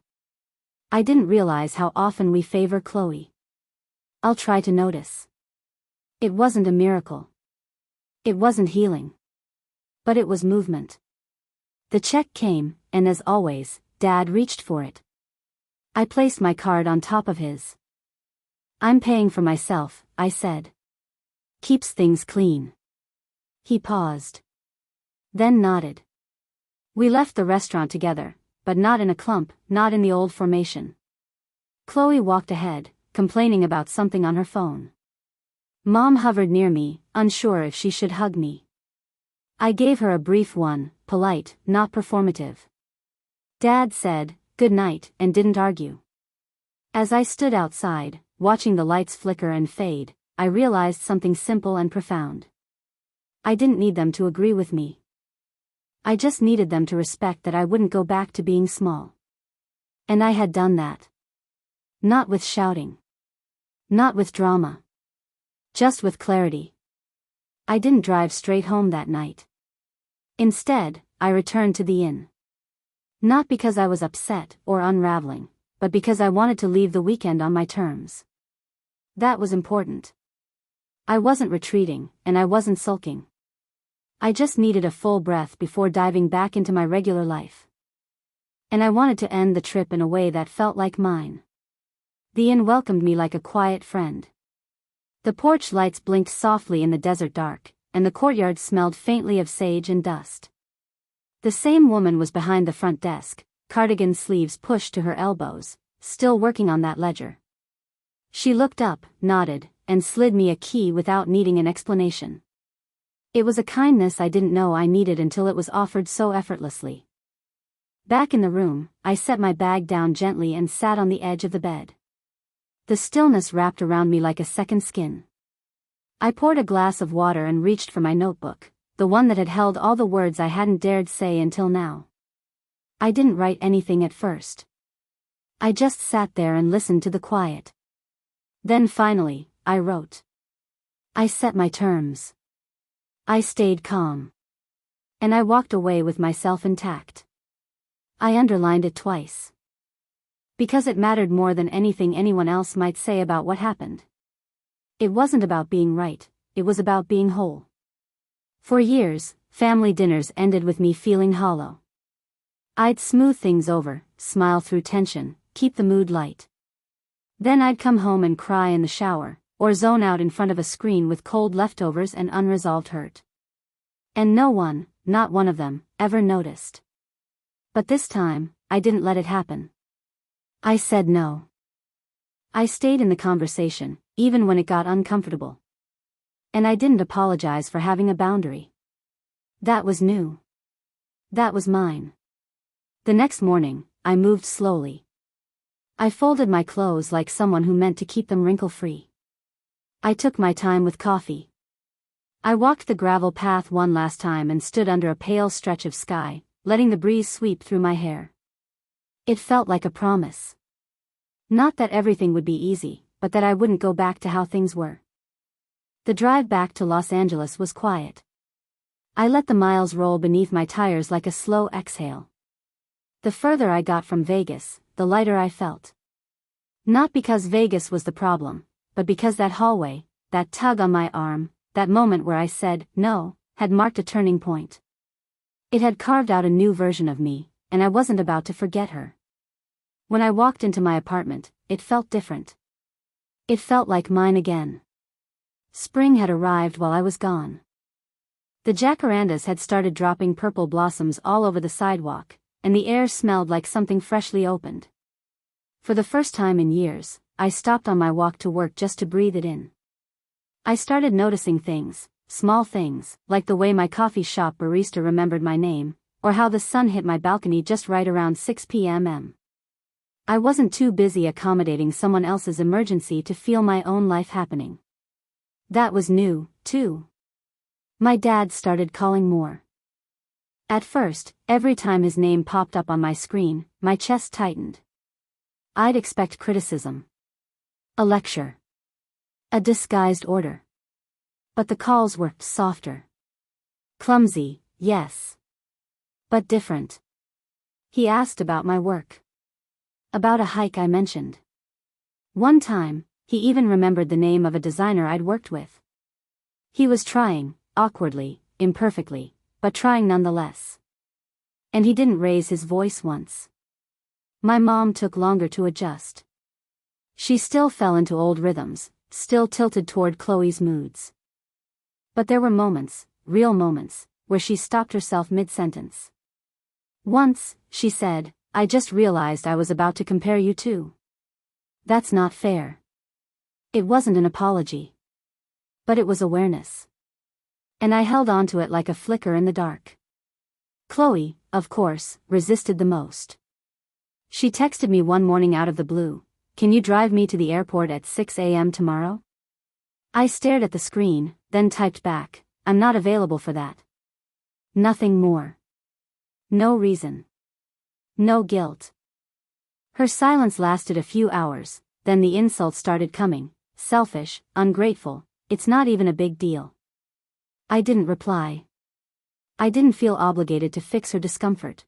"I didn't realize how often we favor Chloe. I'll try to notice." It wasn't a miracle. It wasn't healing. But it was movement. The check came, and as always, Dad reached for it. I placed my card on top of his. "I'm paying for myself," I said. "Keeps things clean." He paused. Then nodded. We left the restaurant together, but not in a clump, not in the old formation. Chloe walked ahead, complaining about something on her phone. Mom hovered near me, unsure if she should hug me. I gave her a brief one, polite, not performative. Dad said, "Good night," and didn't argue. As I stood outside, watching the lights flicker and fade, I realized something simple and profound. I didn't need them to agree with me. I just needed them to respect that I wouldn't go back to being small. And I had done that. Not with shouting. Not with drama. Just with clarity. I didn't drive straight home that night. Instead, I returned to the inn. Not because I was upset or unraveling, but because I wanted to leave the weekend on my terms. That was important. I wasn't retreating, and I wasn't sulking. I just needed a full breath before diving back into my regular life. And I wanted to end the trip in a way that felt like mine. The inn welcomed me like a quiet friend. The porch lights blinked softly in the desert dark, and the courtyard smelled faintly of sage and dust. The same woman was behind the front desk, cardigan sleeves pushed to her elbows, still working on that ledger. She looked up, nodded, and slid me a key without needing an explanation. It was a kindness I didn't know I needed until it was offered so effortlessly. Back in the room, I set my bag down gently and sat on the edge of the bed. The stillness wrapped around me like a second skin. I poured a glass of water and reached for my notebook, the one that had held all the words I hadn't dared say until now. I didn't write anything at first. I just sat there and listened to the quiet. Then finally, I wrote. I set my terms. I stayed calm. And I walked away with myself intact. I underlined it twice. Because it mattered more than anything anyone else might say about what happened. It wasn't about being right, it was about being whole. For years, family dinners ended with me feeling hollow. I'd smooth things over, smile through tension, keep the mood light. Then I'd come home and cry in the shower, or zone out in front of a screen with cold leftovers and unresolved hurt. And no one, not one of them, ever noticed. But this time, I didn't let it happen. I said no. I stayed in the conversation, even when it got uncomfortable. And I didn't apologize for having a boundary. That was new. That was mine. The next morning, I moved slowly. I folded my clothes like someone who meant to keep them wrinkle-free. I took my time with coffee. I walked the gravel path one last time and stood under a pale stretch of sky, letting the breeze sweep through my hair. It felt like a promise. Not that everything would be easy, but that I wouldn't go back to how things were. The drive back to Los Angeles was quiet. I let the miles roll beneath my tires like a slow exhale. The further I got from Vegas, the lighter I felt. Not because Vegas was the problem, but because that hallway, that tug on my arm, that moment where I said no, had marked a turning point. It had carved out a new version of me, and I wasn't about to forget her. When I walked into my apartment, it felt different. It felt like mine again. Spring had arrived while I was gone. The jacarandas had started dropping purple blossoms all over the sidewalk, and the air smelled like something freshly opened. For the first time in years, I stopped on my walk to work just to breathe it in. I started noticing things, small things, like the way my coffee shop barista remembered my name, or how the sun hit my balcony just right around 6 p.m. I wasn't too busy accommodating someone else's emergency to feel my own life happening. That was new, too. My dad started calling more. At first, every time his name popped up on my screen, my chest tightened. I'd expect criticism. A lecture. A disguised order. But the calls were softer. Clumsy, yes. But different. He asked about my work. About a hike I mentioned. One time, he even remembered the name of a designer I'd worked with. He was trying, awkwardly, imperfectly, but trying nonetheless. And he didn't raise his voice once. My mom took longer to adjust. She still fell into old rhythms, still tilted toward Chloe's moods. But there were moments, real moments, where she stopped herself mid-sentence. Once, she said, "I just realized I was about to compare you two. That's not fair." It wasn't an apology. But it was awareness. And I held on to it like a flicker in the dark. Chloe, of course, resisted the most. She texted me one morning out of the blue, "Can you drive me to the airport at 6 a.m. tomorrow?" I stared at the screen, then typed back, "I'm not available for that." Nothing more. No reason. No guilt. Her silence lasted a few hours, then the insults started coming. Selfish, ungrateful, it's not even a big deal. I didn't reply. I didn't feel obligated to fix her discomfort.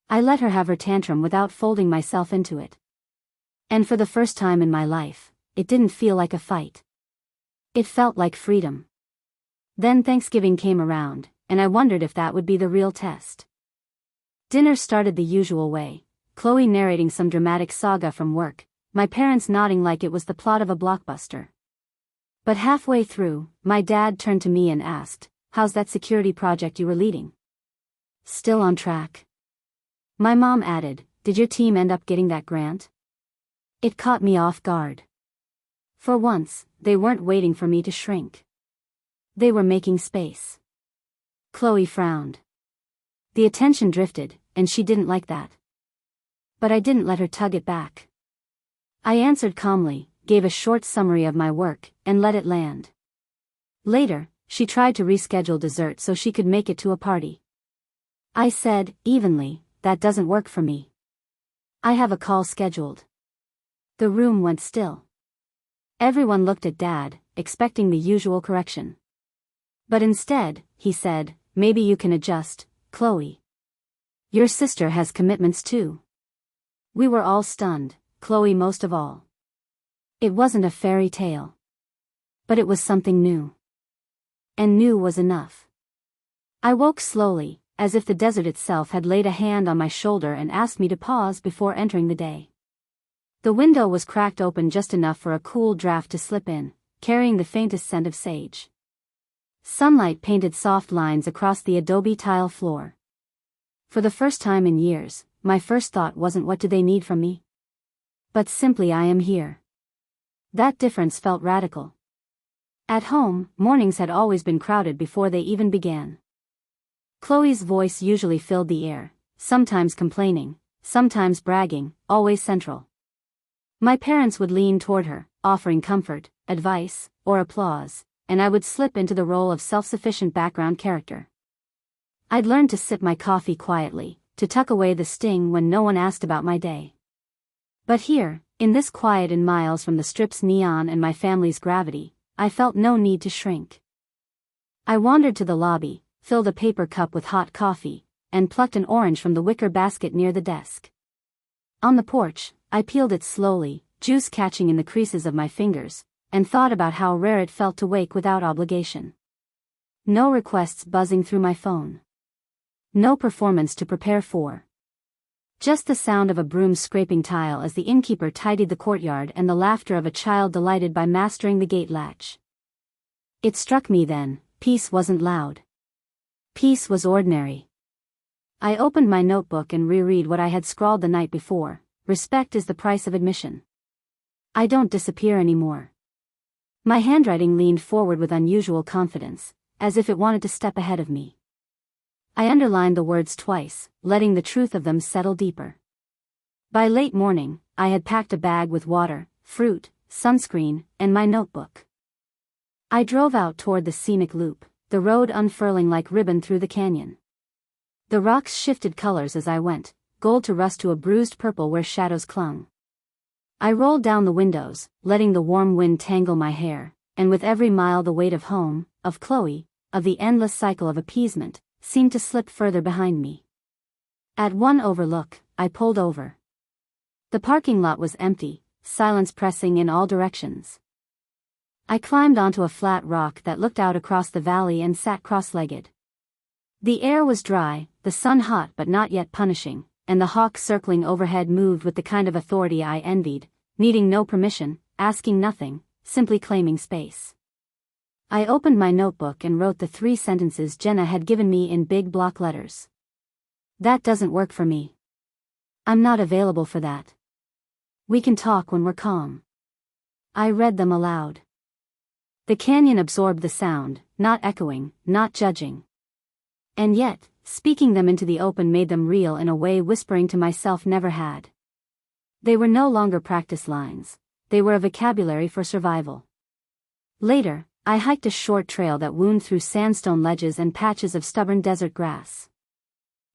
I let her have her tantrum without folding myself into it. And for the first time in my life, it didn't feel like a fight. It felt like freedom. Then Thanksgiving came around, and I wondered if that would be the real test. Dinner started the usual way, Chloe narrating some dramatic saga from work, my parents nodding like it was the plot of a blockbuster. But halfway through, my dad turned to me and asked, "How's that security project you were leading? Still on track?" My mom added, "Did your team end up getting that grant?" It caught me off guard. For once, they weren't waiting for me to shrink. They were making space. Chloe frowned. The attention drifted, and she didn't like that. But I didn't let her tug it back. I answered calmly, gave a short summary of my work, and let it land. Later, she tried to reschedule dessert so she could make it to a party. I said, evenly, "That doesn't work for me. I have a call scheduled." The room went still. Everyone looked at Dad, expecting the usual correction. But instead, he said, "Maybe you can adjust, Chloe. Your sister has commitments too." We were all stunned, Chloe most of all. It wasn't a fairy tale. But it was something new. And new was enough. I woke slowly, as if the desert itself had laid a hand on my shoulder and asked me to pause before entering the day. The window was cracked open just enough for a cool draft to slip in, carrying the faintest scent of sage. Sunlight painted soft lines across the adobe tile floor. For the first time in years, my first thought wasn't "What do they need from me?" but simply "I am here." That difference felt radical. At home, mornings had always been crowded before they even began. Chloe's voice usually filled the air, sometimes complaining, sometimes bragging, always central. My parents would lean toward her, offering comfort, advice, or applause, and I would slip into the role of self-sufficient background character. I'd learned to sip my coffee quietly, to tuck away the sting when no one asked about my day. But here, in this quiet and miles from the strip's neon and my family's gravity, I felt no need to shrink. I wandered to the lobby, filled a paper cup with hot coffee, and plucked an orange from the wicker basket near the desk. On the porch, I peeled it slowly, juice catching in the creases of my fingers, and thought about how rare it felt to wake without obligation. No requests buzzing through my phone. No performance to prepare for. Just the sound of a broom scraping tile as the innkeeper tidied the courtyard and the laughter of a child delighted by mastering the gate latch. It struck me then, peace wasn't loud. Peace was ordinary. I opened my notebook and reread what I had scrawled the night before. Respect is the price of admission. I don't disappear anymore. My handwriting leaned forward with unusual confidence, as if it wanted to step ahead of me. I underlined the words twice, letting the truth of them settle deeper. By late morning, I had packed a bag with water, fruit, sunscreen, and my notebook. I drove out toward the scenic loop, the road unfurling like ribbon through the canyon. The rocks shifted colors as I went, gold to rust to a bruised purple where shadows clung. I rolled down the windows, letting the warm wind tangle my hair, and with every mile the weight of home, of Chloe, of the endless cycle of appeasement, seemed to slip further behind me. At one overlook, I pulled over. The parking lot was empty, silence pressing in all directions. I climbed onto a flat rock that looked out across the valley and sat cross-legged. The air was dry, the sun hot but not yet punishing, and the hawk circling overhead moved with the kind of authority I envied, needing no permission, asking nothing, simply claiming space. I opened my notebook and wrote the 3 sentences Jenna had given me in big block letters. That doesn't work for me. I'm not available for that. We can talk when we're calm. I read them aloud. The canyon absorbed the sound, not echoing, not judging. And yet, speaking them into the open made them real in a way whispering to myself never had. They were no longer practice lines, they were a vocabulary for survival. Later, I hiked a short trail that wound through sandstone ledges and patches of stubborn desert grass.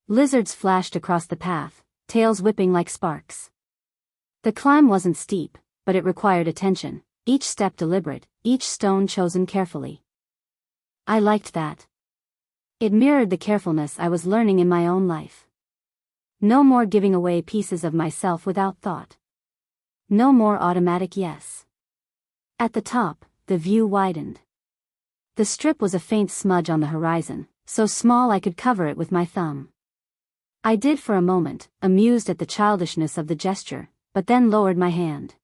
Lizards flashed across the path, tails whipping like sparks. The climb wasn't steep, but it required attention, each step deliberate, each stone chosen carefully. I liked that. It mirrored the carefulness I was learning in my own life. No more giving away pieces of myself without thought. No more automatic yes. At the top, the view widened. The strip was a faint smudge on the horizon, so small I could cover it with my thumb. I did for a moment, amused at the childishness of the gesture, but then lowered my hand.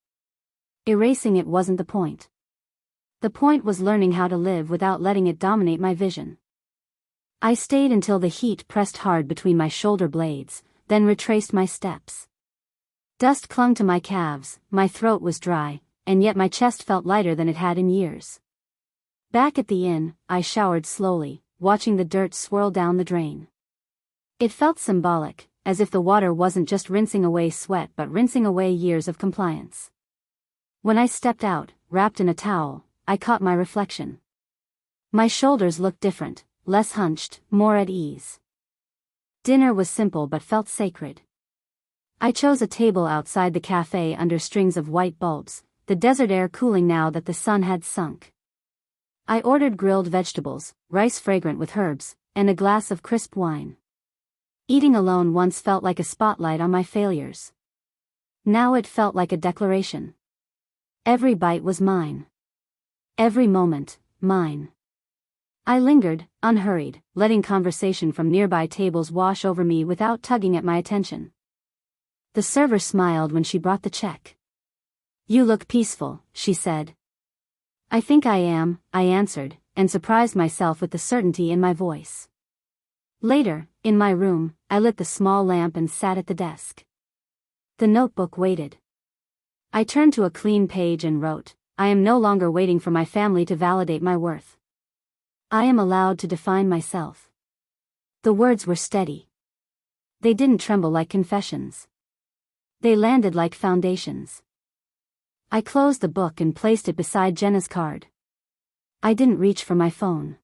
Erasing it wasn't the point. The point was learning how to live without letting it dominate my vision. I stayed until the heat pressed hard between my shoulder blades, then retraced my steps. Dust clung to my calves, my throat was dry, and yet my chest felt lighter than it had in years. Back at the inn, I showered slowly, watching the dirt swirl down the drain. It felt symbolic, as if the water wasn't just rinsing away sweat but rinsing away years of compliance. When I stepped out, wrapped in a towel, I caught my reflection. My shoulders looked different, less hunched, more at ease. Dinner was simple but felt sacred. I chose a table outside the cafe under strings of white bulbs, the desert air cooling now that the sun had sunk. I ordered grilled vegetables, rice fragrant with herbs, and a glass of crisp wine. Eating alone once felt like a spotlight on my failures. Now it felt like a declaration. Every bite was mine. Every moment, mine. I lingered, unhurried, letting conversation from nearby tables wash over me without tugging at my attention. The server smiled when she brought the check. "You look peaceful," she said. "I think I am," I answered, and surprised myself with the certainty in my voice. Later, in my room, I lit the small lamp and sat at the desk. The notebook waited. I turned to a clean page and wrote, "I am no longer waiting for my family to validate my worth. I am allowed to define myself." The words were steady. They didn't tremble like confessions. They landed like foundations. I closed the book and placed it beside Jenna's card. I didn't reach for my phone.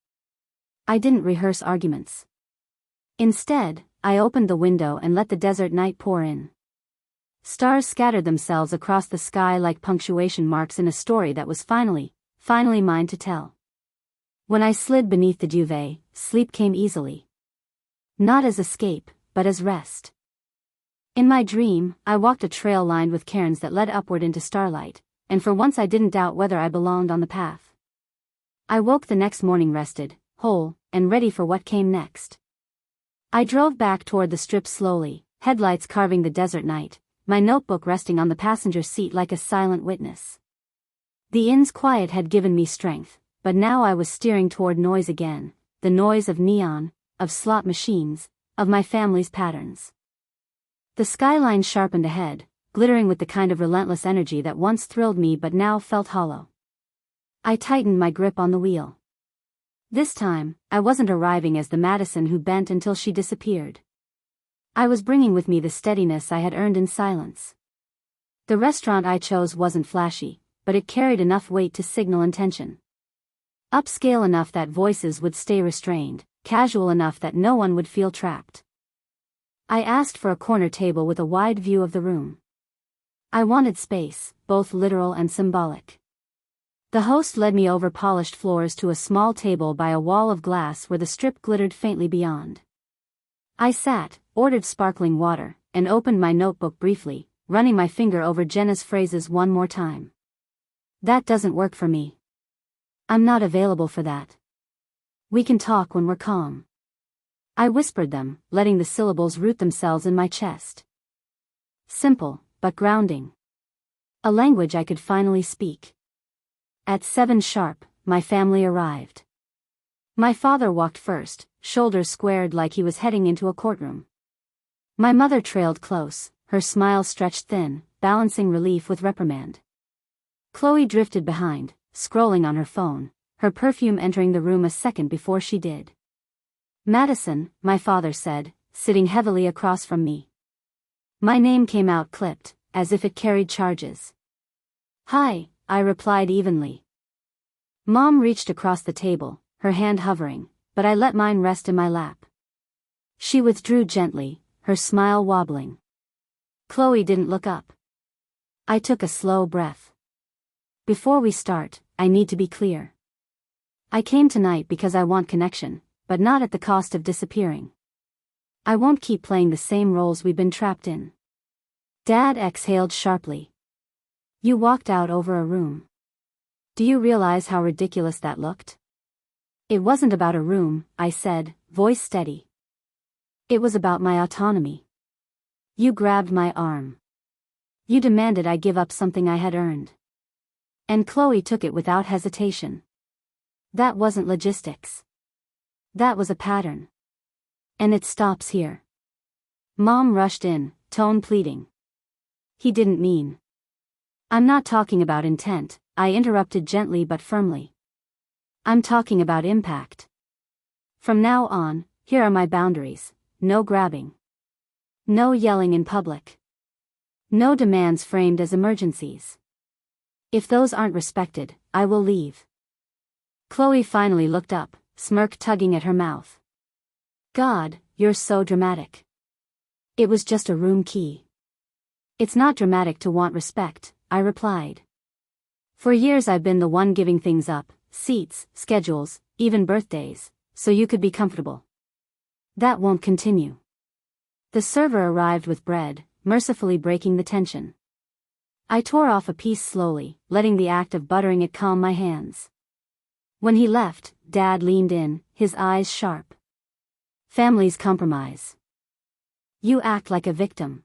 I didn't rehearse arguments. Instead, I opened the window and let the desert night pour in. Stars scattered themselves across the sky like punctuation marks in a story that was finally mine to tell. When I slid beneath the duvet, sleep came easily. Not as escape, but as rest. In my dream, I walked a trail lined with cairns that led upward into starlight, and for once I didn't doubt whether I belonged on the path. I woke the next morning rested, whole, and ready for what came next. I drove back toward the strip slowly, headlights carving the desert night, my notebook resting on the passenger seat like a silent witness. The inn's quiet had given me strength, but now I was steering toward noise again, the noise of neon, of slot machines, of my family's patterns. The skyline sharpened ahead, glittering with the kind of relentless energy that once thrilled me but now felt hollow. I tightened my grip on the wheel. This time, I wasn't arriving as the Madison who bent until she disappeared. I was bringing with me the steadiness I had earned in silence. The restaurant I chose wasn't flashy, but it carried enough weight to signal intention. Upscale enough that voices would stay restrained, casual enough that no one would feel trapped. I asked for a corner table with a wide view of the room. I wanted space, both literal and symbolic. The host led me over polished floors to a small table by a wall of glass where the strip glittered faintly beyond. I sat, ordered sparkling water, and opened my notebook briefly, running my finger over Jenna's phrases one more time. That doesn't work for me. I'm not available for that. We can talk when we're calm. I whispered them, letting the syllables root themselves in my chest. Simple, but grounding. A language I could finally speak. At 7 sharp, my family arrived. My father walked first, shoulders squared like he was heading into a courtroom. My mother trailed close, her smile stretched thin, balancing relief with reprimand. Chloe drifted behind, scrolling on her phone, her perfume entering the room a second before she did. Madison, my father said, sitting heavily across from me. My name came out clipped, as if it carried charges. Hi, I replied evenly. Mom reached across the table, her hand hovering, but I let mine rest in my lap. She withdrew gently, her smile wobbling. Chloe didn't look up. I took a slow breath. Before we start, I need to be clear. I came tonight because I want connection, but not at the cost of disappearing. I won't keep playing the same roles we've been trapped in. Dad exhaled sharply. You walked out over a room. Do you realize how ridiculous that looked? It wasn't about a room, I said, voice steady. It was about my autonomy. You grabbed my arm. You demanded I give up something I had earned. And Chloe took it without hesitation. That wasn't logistics. That was a pattern. And it stops here. Mom rushed in, tone pleading. He didn't mean. I'm not talking about intent, I interrupted gently but firmly. I'm talking about impact. From now on, here are my boundaries: no grabbing. No yelling in public. No demands framed as emergencies. If those aren't respected, I will leave. Chloe finally looked up, smirk tugging at her mouth. God, you're so dramatic. It was just a room key. It's not dramatic to want respect, I replied. For years I've been the one giving things up, seats, schedules, even birthdays, so you could be comfortable. That won't continue. The server arrived with bread, mercifully breaking the tension. I tore off a piece slowly, letting the act of buttering it calm my hands. When he left, Dad leaned in, his eyes sharp. Families compromise. You act like a victim.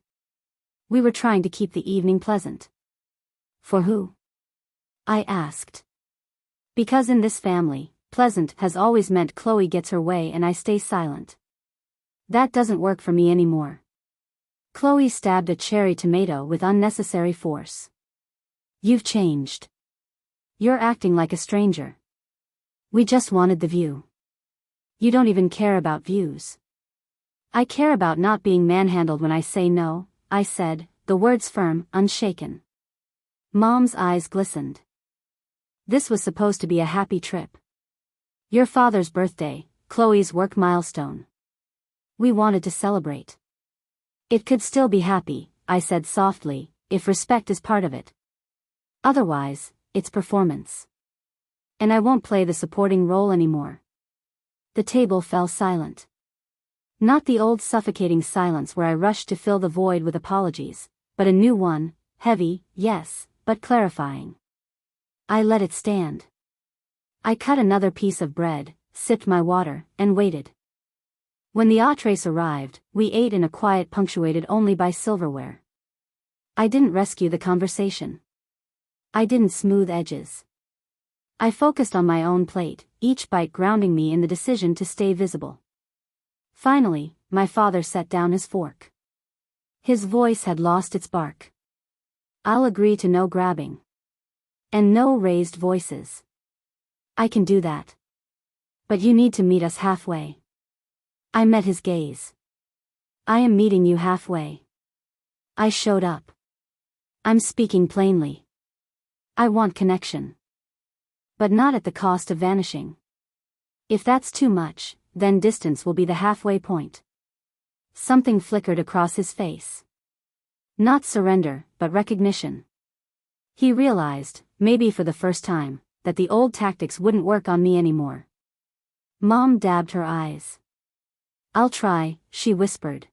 We were trying to keep the evening pleasant. For who? I asked. Because in this family, pleasant has always meant Chloe gets her way and I stay silent. That doesn't work for me anymore. Chloe stabbed a cherry tomato with unnecessary force. You've changed. You're acting like a stranger. We just wanted the view. You don't even care about views. I care about not being manhandled when I say no, I said, the words firm, unshaken. Mom's eyes glistened. This was supposed to be a happy trip. Your father's birthday, Chloe's work milestone. We wanted to celebrate. It could still be happy, I said softly, if respect is part of it. Otherwise, it's performance. And I won't play the supporting role anymore. The table fell silent. Not the old suffocating silence where I rushed to fill the void with apologies, but a new one, heavy, yes, but clarifying. I let it stand. I cut another piece of bread, sipped my water, and waited. When the entrees arrived, we ate in a quiet punctuated only by silverware. I didn't rescue the conversation. I didn't smooth edges. I focused on my own plate, each bite grounding me in the decision to stay visible. Finally, my father set down his fork. His voice had lost its bark. I'll agree to no grabbing. And no raised voices. I can do that. But you need to meet us halfway. I met his gaze. I am meeting you halfway. I showed up. I'm speaking plainly. I want connection. But not at the cost of vanishing. If that's too much, then distance will be the halfway point. Something flickered across his face. Not surrender, but recognition. He realized, maybe for the first time, that the old tactics wouldn't work on me anymore. Mom dabbed her eyes. I'll try, she whispered.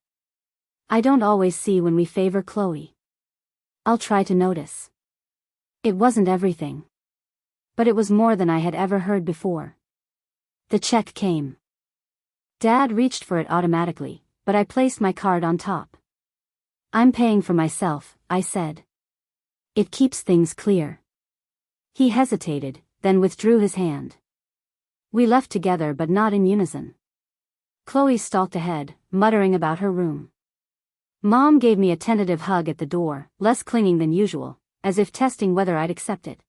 I don't always see when we favor Chloe. I'll try to notice. It wasn't everything. But it was more than I had ever heard before. The check came. Dad reached for it automatically, but I placed my card on top. I'm paying for myself, I said. It keeps things clear. He hesitated, then withdrew his hand. We left together but not in unison. Chloe stalked ahead, muttering about her room. Mom gave me a tentative hug at the door, less clinging than usual, as if testing whether I'd accept it.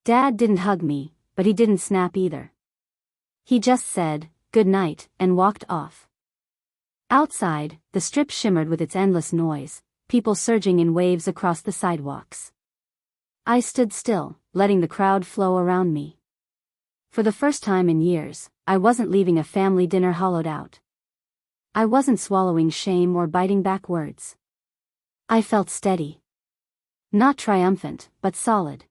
Dad didn't hug me, but he didn't snap either. He just said, "Good night," and walked off. Outside, the strip shimmered with its endless noise, people surging in waves across the sidewalks. I stood still, letting the crowd flow around me. For the first time in years, I wasn't leaving a family dinner hollowed out. I wasn't swallowing shame or biting back words. I felt steady. Not triumphant, but solid.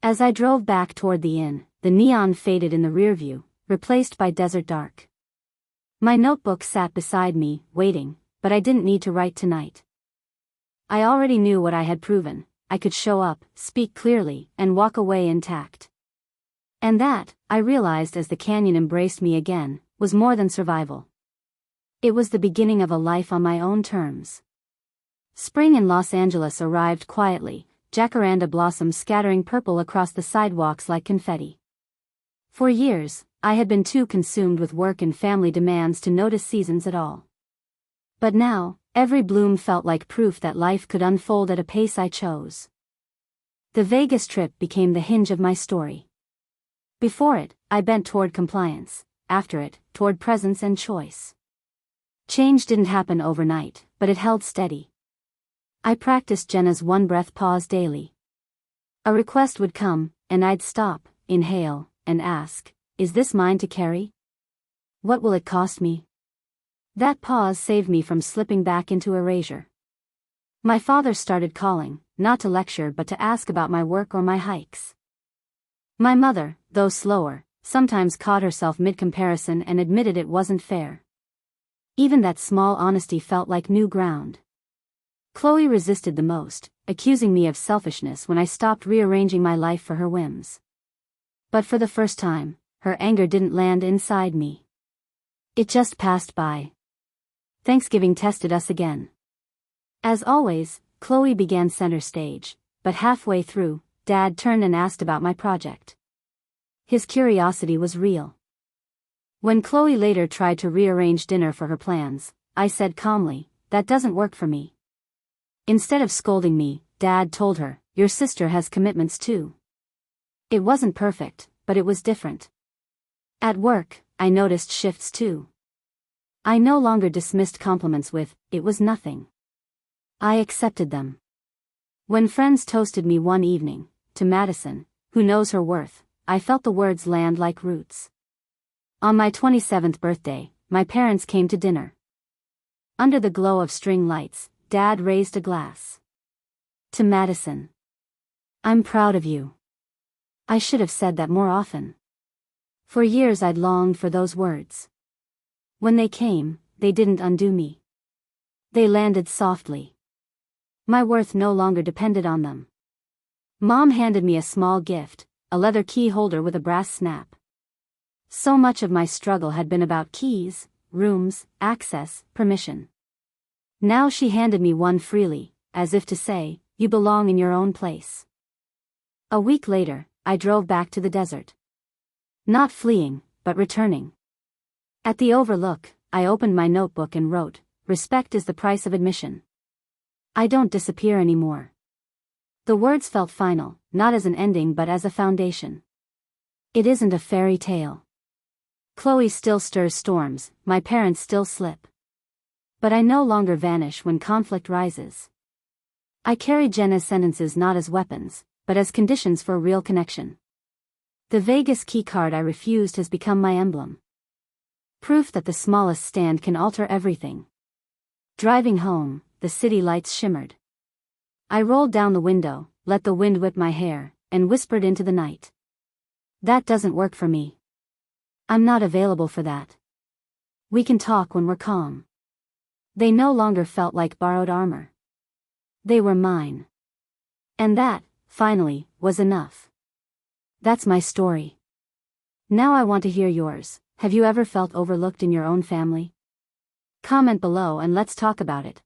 As I drove back toward the inn, the neon faded in the rearview, replaced by desert dark. My notebook sat beside me, waiting, but I didn't need to write tonight. I already knew what I had proven. I could show up, speak clearly, and walk away intact. And that, I realized as the canyon embraced me again, was more than survival. It was the beginning of a life on my own terms. Spring in Los Angeles arrived quietly, jacaranda blossoms scattering purple across the sidewalks like confetti. For years, I had been too consumed with work and family demands to notice seasons at all. But now, every bloom felt like proof that life could unfold at a pace I chose. The Vegas trip became the hinge of my story. Before it, I bent toward compliance. After it, toward presence and choice. Change didn't happen overnight, but it held steady. I practiced Jenna's one-breath pause daily. A request would come, and I'd stop, inhale, and ask, "Is this mine to carry? What will it cost me?" That pause saved me from slipping back into erasure. My father started calling, not to lecture but to ask about my work or my hikes. My mother, though slower, sometimes caught herself mid-comparison and admitted it wasn't fair. Even that small honesty felt like new ground. Chloe resisted the most, accusing me of selfishness when I stopped rearranging my life for her whims. But for the first time, her anger didn't land inside me. It just passed by. Thanksgiving tested us again. As always, Chloe began center stage, but halfway through, Dad turned and asked about my project. His curiosity was real. When Chloe later tried to rearrange dinner for her plans, I said calmly, "That doesn't work for me." Instead of scolding me, Dad told her, "Your sister has commitments too." It wasn't perfect, but it was different. At work, I noticed shifts too. I no longer dismissed compliments with, "It was nothing." I accepted them. When friends toasted me one evening, to Madison, who knows her worth, I felt the words land like roots. On my 27th birthday, my parents came to dinner. Under the glow of string lights, Dad raised a glass. To Madison. "I'm proud of you." I should have said that more often. For years I'd longed for those words. When they came, they didn't undo me. They landed softly. My worth no longer depended on them. Mom handed me a small gift, a leather key holder with a brass snap. So much of my struggle had been about keys, rooms, access, permission. Now she handed me one freely, as if to say, "You belong in your own place." A week later, I drove back to the desert. Not fleeing, but returning. At the overlook, I opened my notebook and wrote, "Respect is the price of admission." I don't disappear anymore. The words felt final, not as an ending but as a foundation. It isn't a fairy tale. Chloe still stirs storms, my parents still slip. But I no longer vanish when conflict rises. I carry Jenna's sentences not as weapons, but as conditions for real connection. The Vegas key card I refused has become my emblem. Proof that the smallest stand can alter everything. Driving home, the city lights shimmered. I rolled down the window, let the wind whip my hair, and whispered into the night. That doesn't work for me. I'm not available for that. We can talk when we're calm. They no longer felt like borrowed armor. They were mine. And that, finally, was enough. That's my story. Now I want to hear yours. Have you ever felt overlooked in your own family? Comment below and let's talk about it.